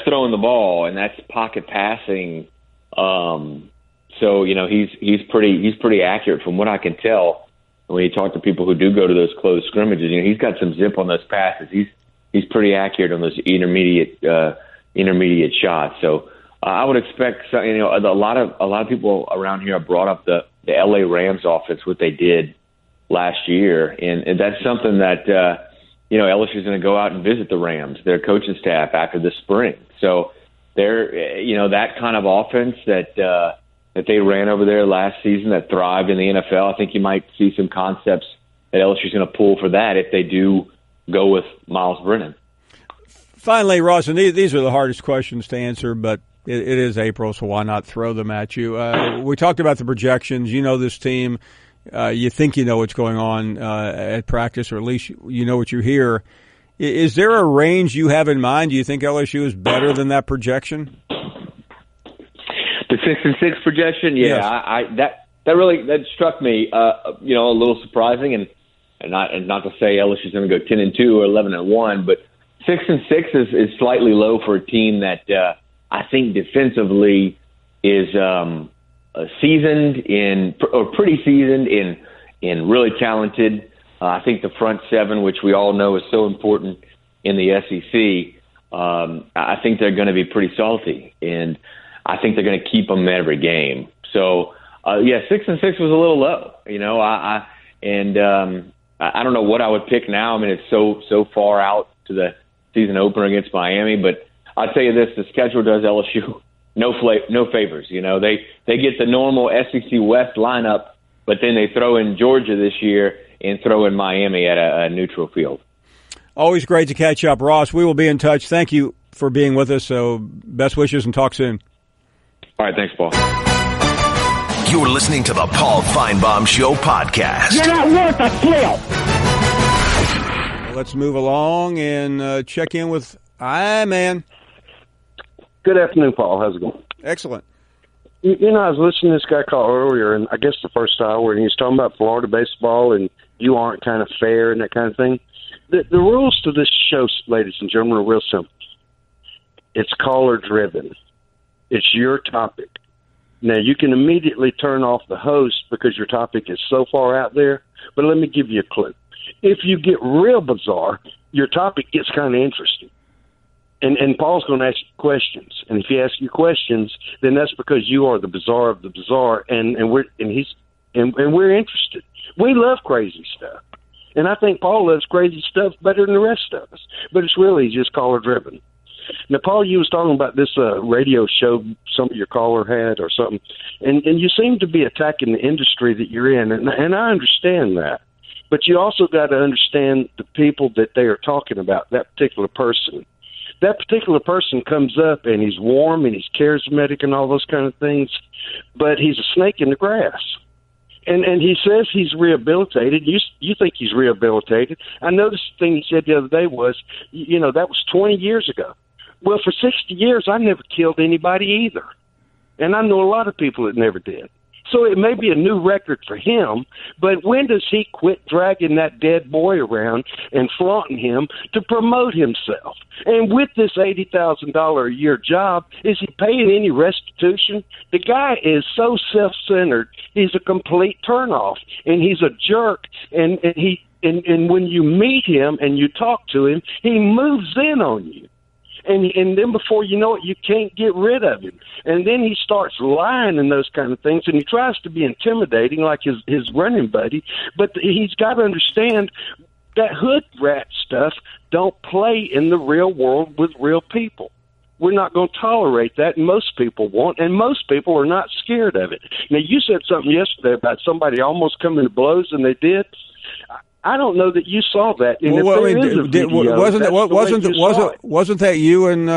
throwing the ball, and that's pocket passing. So, he's pretty accurate from what I can tell. When you talk to people who do go to those close scrimmages, he's got some zip on those passes. He's pretty accurate on those intermediate shots. So I would expect, a lot of people around here have brought up the LA Rams offense, what they did last year, and that's something that LSU is going to go out and visit the Rams, their coaching staff, after the spring. So they're that kind of offense that they ran over there last season that thrived in the NFL. I think you might see some concepts that LSU is going to pull for that if they do go with Miles Brennan. Finally, Ross, and these are the hardest questions to answer, but it is April, so why not throw them at you? We talked about the projections. You know this team. You think you know what's going on at practice, or at least you know what you hear. Is there a range you have in mind? Do you think LSU is better than that projection? The 6-6 projection, yeah, yes. That struck me, a little surprising, and not to say LSU's going to go 10-2 or 11-1, but 6-6 is slightly low for a team that I think defensively is seasoned pretty seasoned in really talented. I think the front seven, which we all know is so important in the SEC, I think they're going to be pretty salty, and I think they're going to keep them every game. So, 6-6 was a little low. I don't know what I would pick now. I mean, it's so far out to the season opener against Miami, but I'll tell you this: the schedule does LSU no favors. They get the normal SEC West lineup, but then they throw in Georgia this year and throw in Miami at a neutral field. Always great to catch up, Ross. We will be in touch. Thank you for being with us. So, best wishes and talk soon. All right, thanks, Paul. You're listening to the Paul Finebaum Show podcast. You're not worth a flip. Let's move along and check in with I-Man. Good afternoon, Paul. How's it going? Excellent. I was listening to this guy call earlier, and I guess the first hour, and he was talking about Florida baseball and you aren't kind of fair and that kind of thing. The rules to this show, ladies and gentlemen, are real simple. It's caller-driven. It's your topic. Now, you can immediately turn off the host because your topic is so far out there, but let me give you a clue. If you get real bizarre, your topic gets kind of interesting. And Paul's going to ask you questions. And if he asks you questions, then that's because you are the bizarre of the bizarre, and we're interested. We love crazy stuff. And I think Paul loves crazy stuff better than the rest of us. But it's really just caller-driven. Now, Paul, you was talking about this radio show some of your caller had or something, and you seem to be attacking the industry that you're in, and I understand that. But you also got to understand the people that they are talking about, that particular person. That particular person comes up, and he's warm, and he's charismatic and all those kind of things, but he's a snake in the grass. And he says he's rehabilitated. You think he's rehabilitated. I noticed the thing he said the other day was, that was 20 years ago. Well, for 60 years, I never killed anybody either. And I know a lot of people that never did. So it may be a new record for him, but when does he quit dragging that dead boy around and flaunting him to promote himself? And with this $80,000 a year job, is he paying any restitution? The guy is so self-centered, he's a complete turnoff, and he's a jerk, and when you meet him and you talk to him, he moves in on you. And then before you know it, you can't get rid of him. And then he starts lying and those kind of things, and he tries to be intimidating like his running buddy. But he's got to understand that hood rat stuff don't play in the real world with real people. We're not going to tolerate that, and most people won't, and most people are not scared of it. Now, you said something yesterday about somebody almost coming to blows, and they did. I don't know that you saw that. And wasn't that you and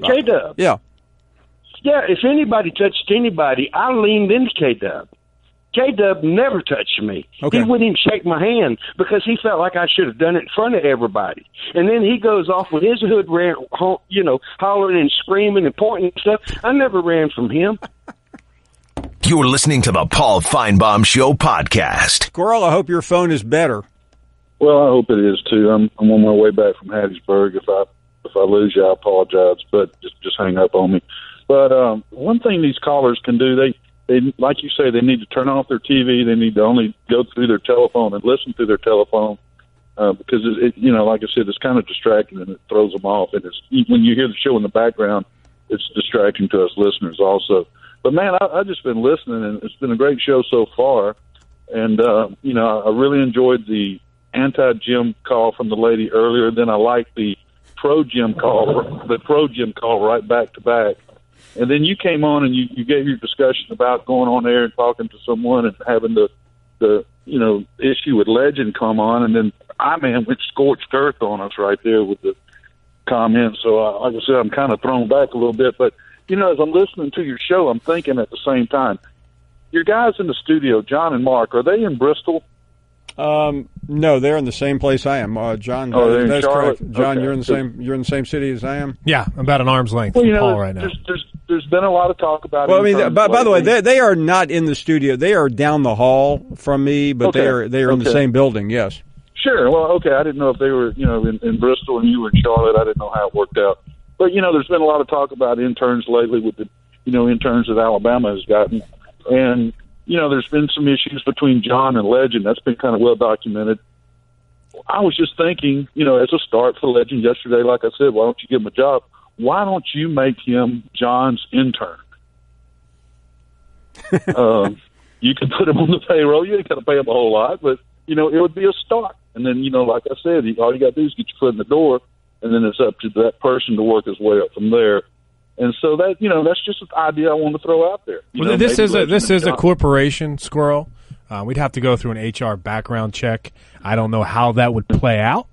K-Dub? Yeah. Yeah, if anybody touched anybody, I leaned into K-Dub. K-Dub never touched me. Okay. He wouldn't even shake my hand because he felt like I should have done it in front of everybody. And then he goes off with his hood ran, hollering and screaming and pointing and stuff. I never ran from him. You're listening to the Paul Finebaum Show podcast. Squirrel, I hope your phone is better. Well, I hope it is too. I'm on my way back from Hattiesburg. If I lose you, I apologize, but just hang up on me. But one thing these callers can do, they like you say, they need to turn off their TV. They need to only go through their telephone and listen through their telephone because, like I said, it's kind of distracting and it throws them off. And when you hear the show in the background, it's distracting to us listeners also. But, man, I've just been listening, and it's been a great show so far. And, I really enjoyed the anti-Jim call from the lady earlier. Then I liked the pro-Jim call right back to back. And then you came on and you gave your discussion about going on there and talking to someone and having the issue with Legend come on. And then went scorched earth on us right there with the comments. So, like I said, I'm kind of thrown back a little bit. But, as I'm listening to your show, I'm thinking at the same time, your guys in the studio, John and Mark, are they in Bristol? No, they're in the same place I am. John, they're in that's Charlotte? correct. John, Okay. You're in the same city as I am? Yeah, about an arm's length from Paul right now. There's been a lot of talk about it. Well, I mean, by the way, they are not in the studio. They are down the hall from me, but they are in the same building, yes. Sure. Well, okay. I didn't know if they were, in Bristol and you were in Charlotte. I didn't know how it worked out. But, there's been a lot of talk about interns lately with the, interns that Alabama has gotten. And, there's been some issues between John and Legend. That's been kind of well documented. I was just thinking, as a start for Legend yesterday, like I said, why don't you give him a job? Why don't you make him John's intern? You can put him on the payroll. You ain't got to pay him a whole lot, but, it would be a start. And then, like I said, all you got to do is get your foot in the door, and then it's up to that person to work his way up from there. And so that, that's just an idea I want to throw out there. Well, this is a corporation, Squirrel. We'd have to go through an HR background check. I don't know how that would play out.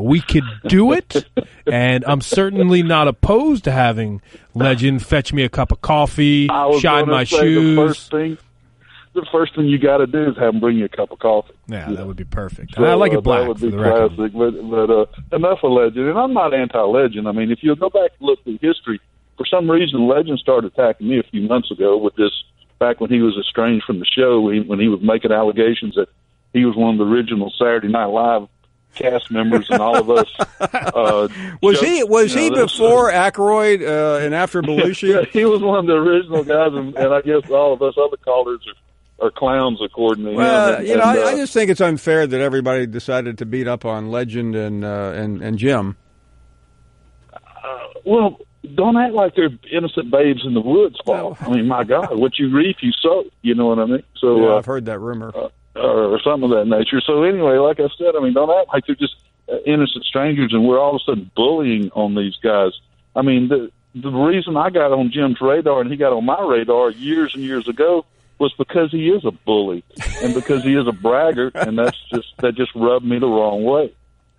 We could do it, and I'm certainly not opposed to having Legend fetch me a cup of coffee, shine my shoes. The first thing you got to do is have them bring you a cup of coffee. Yeah, that would be perfect. So, I like it black. That would be for the record. classic. But enough of Legend. And I'm not anti-Legend. I mean, if you go back and look through history, for some reason, Legend started attacking me a few months ago with this, back when he was estranged from the show, when he was making allegations that he was one of the original Saturday Night Live cast members and all of us. Was he before Aykroyd and after Belushi? Yeah, he was one of the original guys, and I guess all of us other callers are clowns according to him. Well, I just think it's unfair that everybody decided to beat up on Legend and Jim. Well, don't act like they're innocent babes in the woods, Paul. I mean, my God, what you reap, you sow. You know what I mean? So yeah, I've heard that rumor. Or something of that nature. So anyway, like I said, I mean, don't act like they're just innocent strangers and we're all of a sudden bullying on these guys. I mean, the reason I got on Jim's radar and he got on my radar years and years ago was because he is a bully and because he is a braggart, and that just rubbed me the wrong way.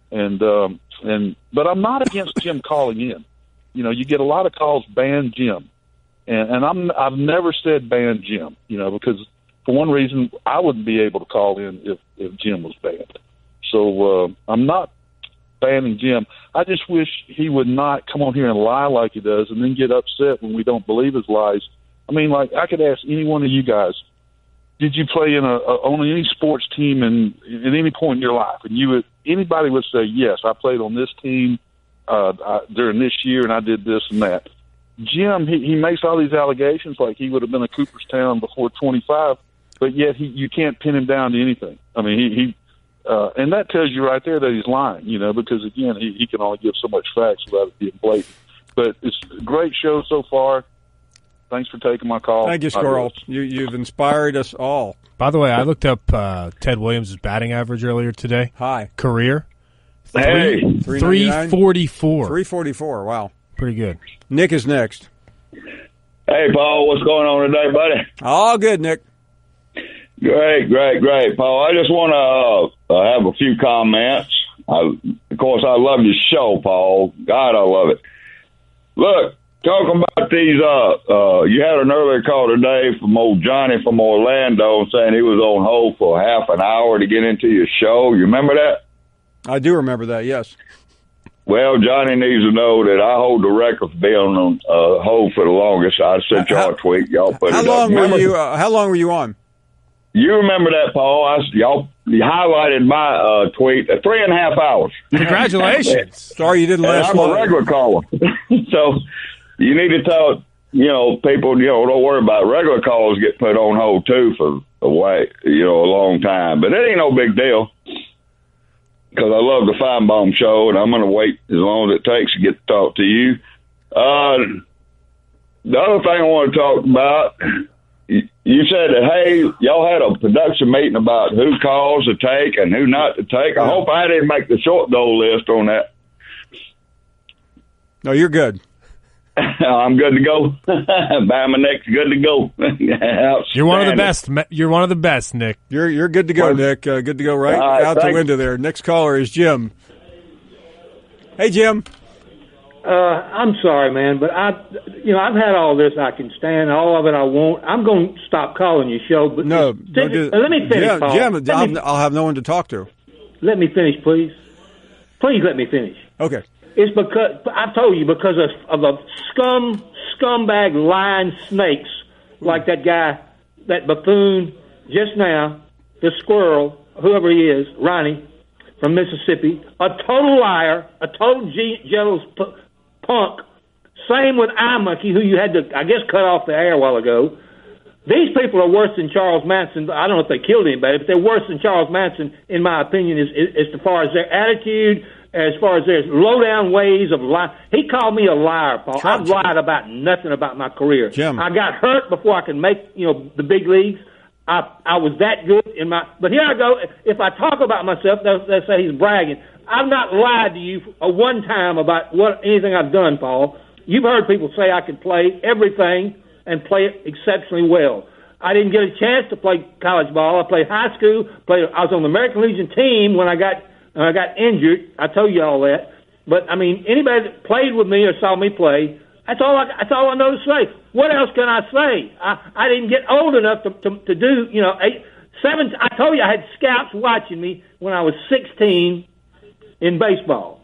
But I'm not against Jim calling in. You get a lot of calls, ban Jim. And I've never said ban Jim, because for one reason, I wouldn't be able to call in if Jim was banned. So I'm not banning Jim. I just wish he would not come on here and lie like he does and then get upset when we don't believe his lies. I mean, like, I could ask any one of you guys, did you play on any sports team at any point in your life? And anybody would say, yes, I played on this team during this year, and I did this and that. Jim, he makes all these allegations like he would have been a Cooperstown before 25, but yet you can't pin him down to anything. I mean, and that tells you right there that he's lying, because, again, he can only give so much facts without it being blatant. But it's a great show so far. Thanks for taking my call. Thank you, Squirrel. You've inspired us all. By the way, I looked up Ted Williams' batting average earlier today. Hi. Career. Hey. 344. 344, wow. Pretty good. Nick is next. Hey, Paul, what's going on today, buddy? All good, Nick. Great, Paul. I just want to have a few comments. Of course, I love your show, Paul. God, I love it. Look, talking about these, you had an earlier call today from old Johnny from Orlando saying he was on hold for half an hour to get into your show. You remember that? I do remember that, yes. Well, Johnny needs to know that I hold the record for being on hold for the longest. I sent y'all a tweet. Y'all put it up. How long were you on? You remember that, Paul? You highlighted my tweet. 3.5 hours. Congratulations. Sorry you didn't last long. I'm a regular caller. So you need to people, don't worry about regular calls get put on hold too for a long time. But it ain't no big deal because I love the Finebaum show, and I'm going to wait as long as it takes to get to talk to you. The other thing I want to talk about, you said that, hey, y'all had a production meeting about who calls to take and who not to take. I hope I didn't make the short goal list on that. No, you're good. I'm good to go. Bama Nick's good to go. You're one of the best. You're one of the best, Nick. You're good to go, Nick. Good to go right out the window there. Next caller is Jim. Hey, Jim. I'm sorry, man, but I've had all this I can stand, all of it I won't. I'm going to stop calling your show. But no, let me finish, Paul. Jim, I'll have no one to talk to. Let me finish, please. Please let me finish. Okay. It's because I told you because of a scumbag lying snakes like that guy, that buffoon just now, the squirrel, whoever he is, Ronnie from Mississippi, a total liar, a total jealous punk. Same with iMonkey, who you had to, I guess, cut off the air a while ago. These people are worse than Charles Manson. I don't know if they killed anybody, but they're worse than Charles Manson, in my opinion, as far as their attitude, as far as their low-down ways of lying. He called me a liar, Paul. I've lied about nothing about my career. Jim. I got hurt before I could make, the big leagues. I was that good in my... But here I go. If I talk about myself, they'll say he's bragging. I've not lied to you one time about anything I've done, Paul. You've heard people say I could play everything and play it exceptionally well. I didn't get a chance to play college ball. I played high school. I was on the American Legion team when I got injured. I told you all that. But, anybody that played with me or saw me play, that's all I know to say. What else can I say? I didn't get old enough to do, 7. I told you I had scouts watching me when I was 16 in baseball.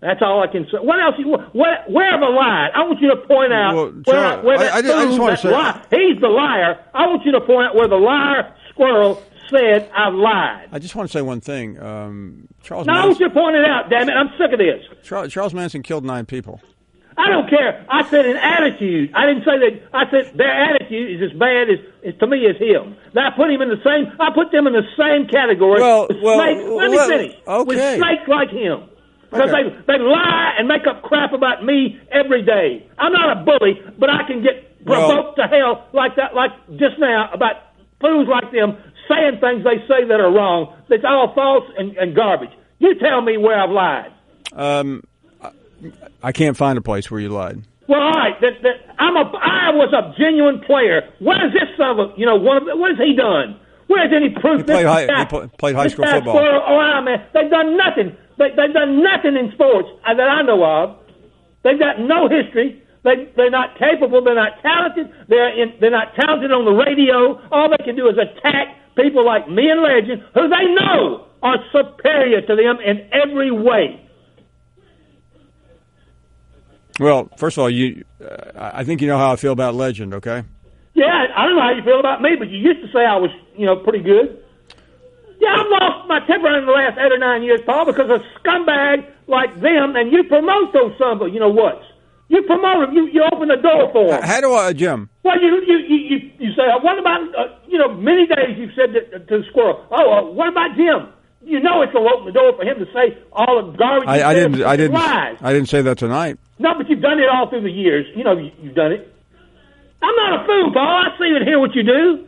That's all I can say. What else? Where have I lied? I want you to point out I just want to say he's the liar. I want you to point out where the liar squirrel said I've lied. I just want to say one thing. Charles I want you to point it out, damn it. I'm sick of this. Charles Manson killed 9 people. I don't care. I said an attitude. I didn't say that. I said their attitude is as bad as to me as him. I put him in the same. I put them in the same category. Let me finish. Okay. With snakes like him. Because they lie and make up crap about me every day. I'm not a bully, but I can get provoked to hell like that, like just now, about fools like them saying things they say that are wrong. That's all false and garbage. You tell me where I've lied. I can't find a place where you lied. Well, all right. I was a genuine player. What is this son of a, what has he done? Where's any proof? He played high school football. Man. They've done nothing. They've done nothing in sports that I know of. They've got no history. They're not capable. They're not talented. They're not talented on the radio. All they can do is attack people like me and Legend, who they know are superior to them in every way. Well, first of all, I think you know how I feel about Legend, okay? Yeah, I don't know how you feel about me, but you used to say I was, pretty good. Yeah, I've lost my temper in the last 8 or 9 years, Paul, because of scumbag like them, and you promote those whats. You promote them. You open the door for them. How do I, Jim? Well, you say, what about, many days you've said to the squirrel, what about Jim? You know it's going to open the door for him to say all the garbage. I didn't say that tonight. No, but you've done it all through the years. You've done it. I'm not a fool, Paul. I see and hear what you do.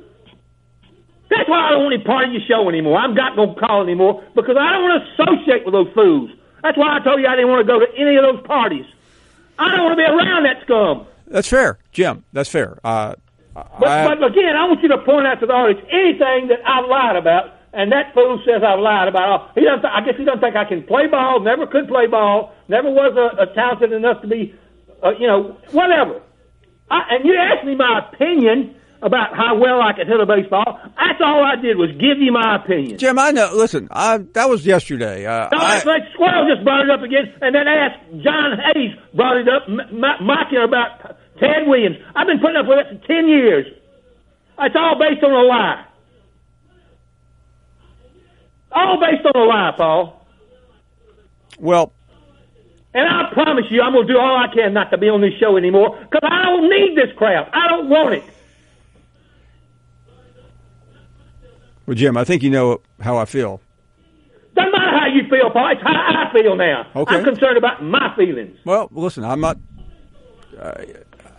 That's why I don't want any part of your show anymore. I'm not going to call anymore because I don't want to associate with those fools. That's why I told you I didn't want to go to any of those parties. I don't want to be around that scum. That's fair, Jim. That's fair. But again, I want you to point out to the audience anything that I've lied about, and that fool says I've lied about. I guess he doesn't think I can play ball, never could play ball, never was talented enough to be, whatever. And you asked me my opinion about how well I could hit a baseball. That's all I did was give you my opinion. Jim, I know. Listen, that was yesterday. Like Squirrel just brought it up again, and then John Hayes brought it up, mocking about Ted Williams. I've been putting up with it for 10 years. It's all based on a lie. All based on a lie, Paul. Well, And I promise you, I'm going to do all I can not to be on this show anymore because I don't need this crap. I don't want it. Well, Jim, I think you know how I feel. Doesn't matter how you feel, Paul. It's how I feel now. Okay. I'm concerned about my feelings. Well, listen, I'm not.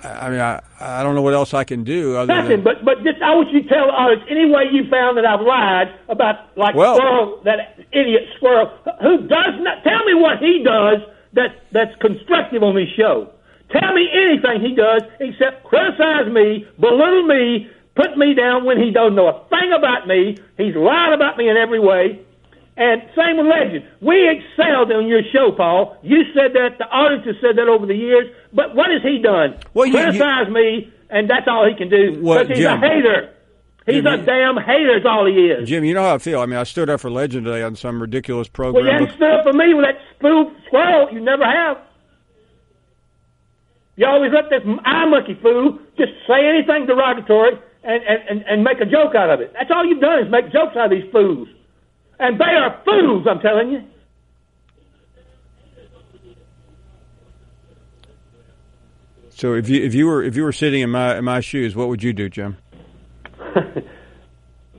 I don't know what else I can do other Nothing, than. but just I want you to tell the audience any way you found that I've lied about Squirrel, that idiot Squirrel, who does not tell me what he does that's constructive on this show. Tell me anything he does except criticize me, belittle me, put me down when he doesn't know a thing about me. He's lied about me in every way. And same with Legend. We excelled on your show, Paul. You said that. The audience has said that over the years. But what has he done? Well, criticize me, and that's all he can do. Because he's Jim, a hater. He's a damn hater is all he is. Jim, you know how I feel. I mean, I stood up for Legend today on some ridiculous program. Well, you haven't stood up for me with that spoof Squirrel. You never have. You always let this eye monkey fool just say anything derogatory and make a joke out of it. That's all you've done is make jokes out of these fools. And they are fools, I'm telling you. So if you were sitting in my shoes, what would you do, Jim?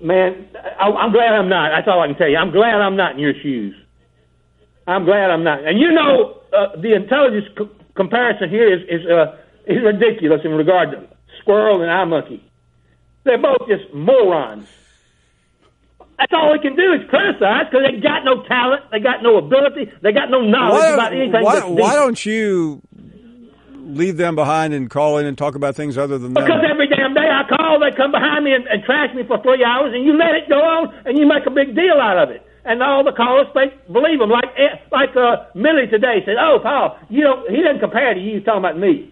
Man, I'm glad I'm not. That's all I can tell you. I'm glad I'm not in your shoes. I'm glad I'm not. And you know, the intelligence comparison here is ridiculous in regard to Squirrel and eye monkey. They're both just morons. That's all they can do is criticize because they got no talent, they got no ability, they got no knowledge about anything. Why don't you leave them behind and call in and talk about things other than them? Because every damn day I call, they come behind me and trash me for 3 hours, and you let it go on, and you make a big deal out of it. And all the callers believe them. Like Millie today said, "Oh, Paul, he doesn't compare to you. He's talking about me."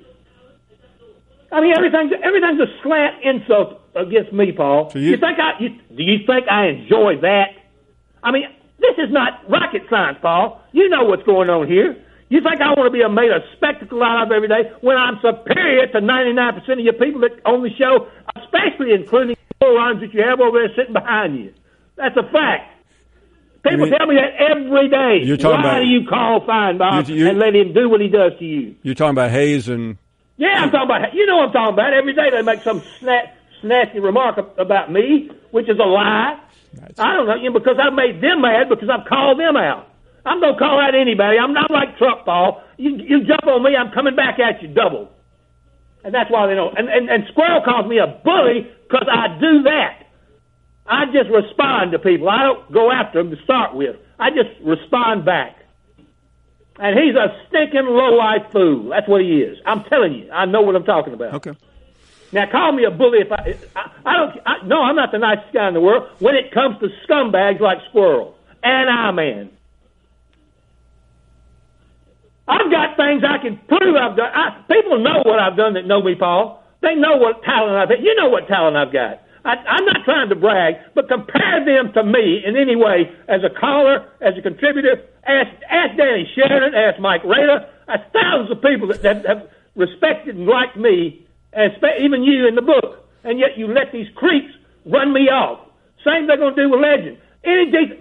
I mean, everything's a slant insult against me, Paul. So do you think I enjoy that? I mean, this is not rocket science, Paul. You know what's going on here. You think I want to be made a spectacle out of every day when I'm superior to 99% of your people that on the show, especially including the morons that you have over there sitting behind you? That's a fact. People tell me that every day. Why do you call Finebaum and let him do what he does to you? You're talking about Hayes and... Yeah, I'm talking about, you know what I'm talking about. Every day they make some snatchy remark about me, which is a lie. I don't know, because I've made them mad because I've called them out. I'm going to call out anybody. I'm not like Trump, Paul. You jump on me, I'm coming back at you double. And that's why they don't. And Squirrel calls me a bully because I do that. I just respond to people. I don't go after them to start with. I just respond back. And he's a stinking low-life fool. That's what he is. I'm telling you. I know what I'm talking about. Okay. Now, call me a bully if no, I'm not the nicest guy in the world when it comes to scumbags like Squirrel and I-Man. I've got things I can prove I've done. People know what I've done that know me, Paul. They know what talent I've got. You know what talent I've got. I'm not trying to brag, but compare them to me in any way as a caller, as a contributor. Ask Danny Sheridan, ask Mike Rader. Thousands of people that have respected and liked me, even you in the book, and yet you let these creeps run me off. Same they're going to do with Legend.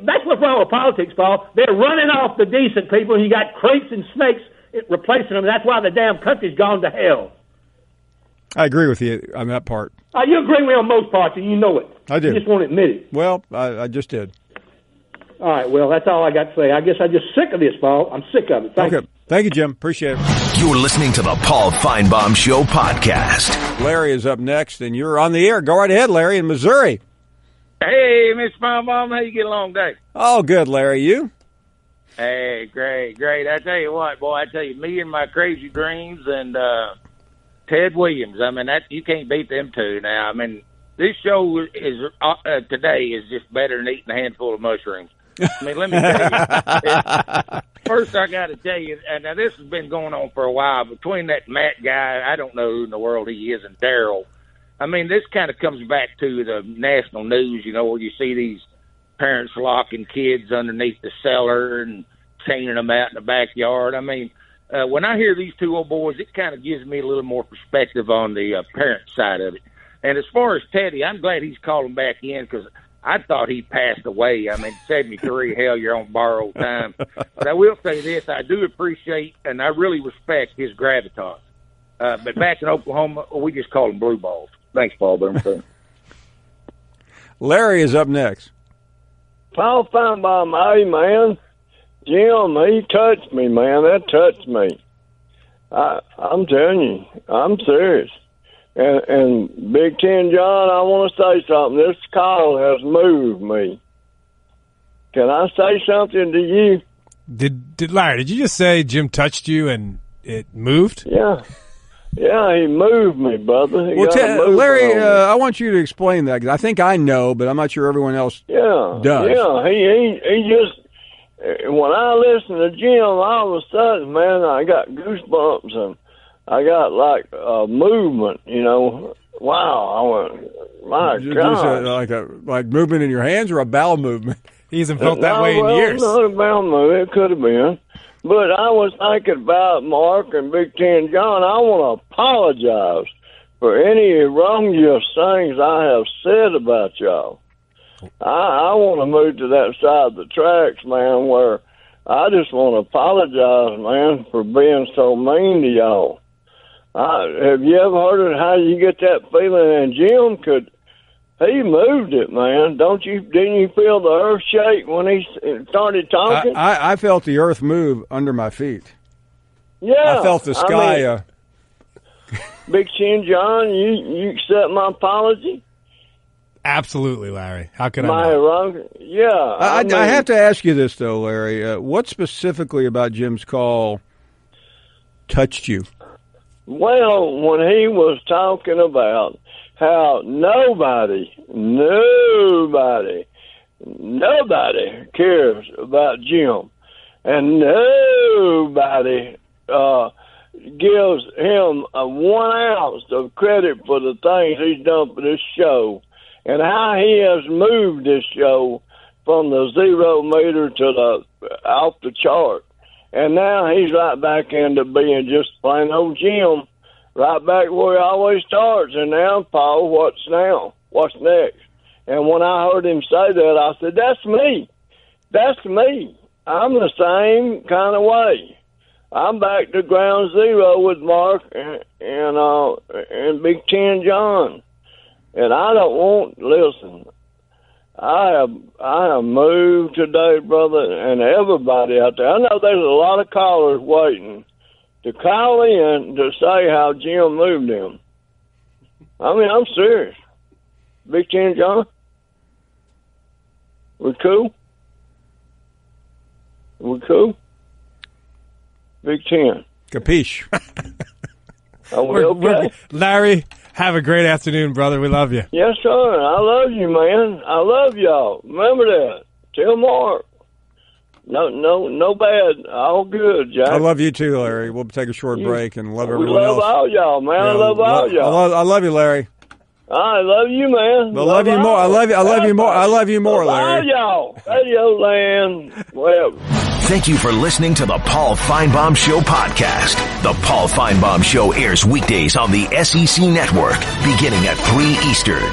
That's what's wrong with politics, Paul. They're running off the decent people, and you got creeps and snakes replacing them. That's why the damn country's gone to hell. I agree with you on that part. You agree with me on most parts, and you know it. I do. You just won't admit it. Well, I just did. All right, well, that's all I got to say. I guess I'm just sick of this, Paul. I'm sick of it. Thank you. Thank you, Jim. Appreciate it. You're listening to the Paul Finebaum Show podcast. Larry is up next, and you're on the air. Go right ahead, Larry, in Missouri. Hey, Mr. Finebaum, how you get along today? Oh, good, Larry. You? Hey, great. I tell you what, boy, me and my crazy dreams and Ted Williams. I mean, you can't beat them two now. I mean, this show is today is just better than eating a handful of mushrooms. I mean, let me tell you. First, I got to tell you, and now this has been going on for a while, between that Matt guy, I don't know who in the world he is, and Daryl. I mean, this kind of comes back to the national news, where you see these parents locking kids underneath the cellar and chaining them out in the backyard. I mean, when I hear these two old boys, it kind of gives me a little more perspective on the parent side of it. And as far as Teddy, I'm glad he's calling back in because I thought he passed away. I mean, 73, hell, you're on borrowed time. But I will say this, I do appreciate and I really respect his gravitas. But back in Oklahoma, we just call them blue balls. Thanks, Paul. Larry is up next. Paul Finebaum, hey, man. Jim, he touched me, man. That touched me. I'm telling you, I'm serious. And Big Ten John, I want to say something. This call has moved me. Can I say something to you? Did Larry, did you just say Jim touched you and it moved? Yeah. Yeah, he moved me, brother. Larry, I want you to explain that, because I think I know, but I'm not sure everyone else does. Yeah, he just, when I listen to Jim, all of a sudden, man, I got goosebumps and I got like a movement, you know. Wow, I went, my God. Like movement in your hands or a bowel movement? He hasn't felt that way in years. Not a bowel movement, it could have been. But I was thinking about Mark and Big Ten John. I want to apologize for any erroneous things I have said about y'all. I want to move to that side of the tracks, man, where I just want to apologize, man, for being so mean to y'all. Have you ever heard of how you get that feeling? And Jim he moved it, man. Didn't you feel the earth shake when he started talking? I felt the earth move under my feet. Yeah. I felt the sky. Big Chin John, you accept my apology? Absolutely, Larry. How could I wrong? Yeah. I have to ask you this, though, Larry. What specifically about Jim's call touched you? Well, when he was talking about how nobody cares about Jim, and nobody gives him 1 ounce of credit for the things he's done for this show, and how he has moved this show from the 0 meter to the off the chart, and now he's right back into being just plain old Jim. Right back where he always starts. And now, Paul, what's now? What's next? And when I heard him say that, I said, that's me. That's me. I'm the same kind of way. I'm back to ground zero with Mark and Big Ten John. And I don't listen, I have moved today, brother, and everybody out there. I know there's a lot of callers waiting to call in to say how Jim moved him. I mean, I'm serious. Big Ten John, we cool? We cool? Big Ten. Capiche. Are we okay? Larry, have a great afternoon, brother. We love you. Yes, sir. I love you, man. I love y'all. Remember that. Tell Mark. No bad. All good, Jack. I love you too, Larry. We'll take a short break and love everyone else. We love all y'all, man. I love all y'all. I love you, Larry. I love you, man. I love you more. I love you more. I love you more, Larry. All y'all. Radio land. Whatever. Thank you for listening to the Paul Finebaum Show podcast. The Paul Finebaum Show airs weekdays on the SEC Network, beginning at 3 Eastern.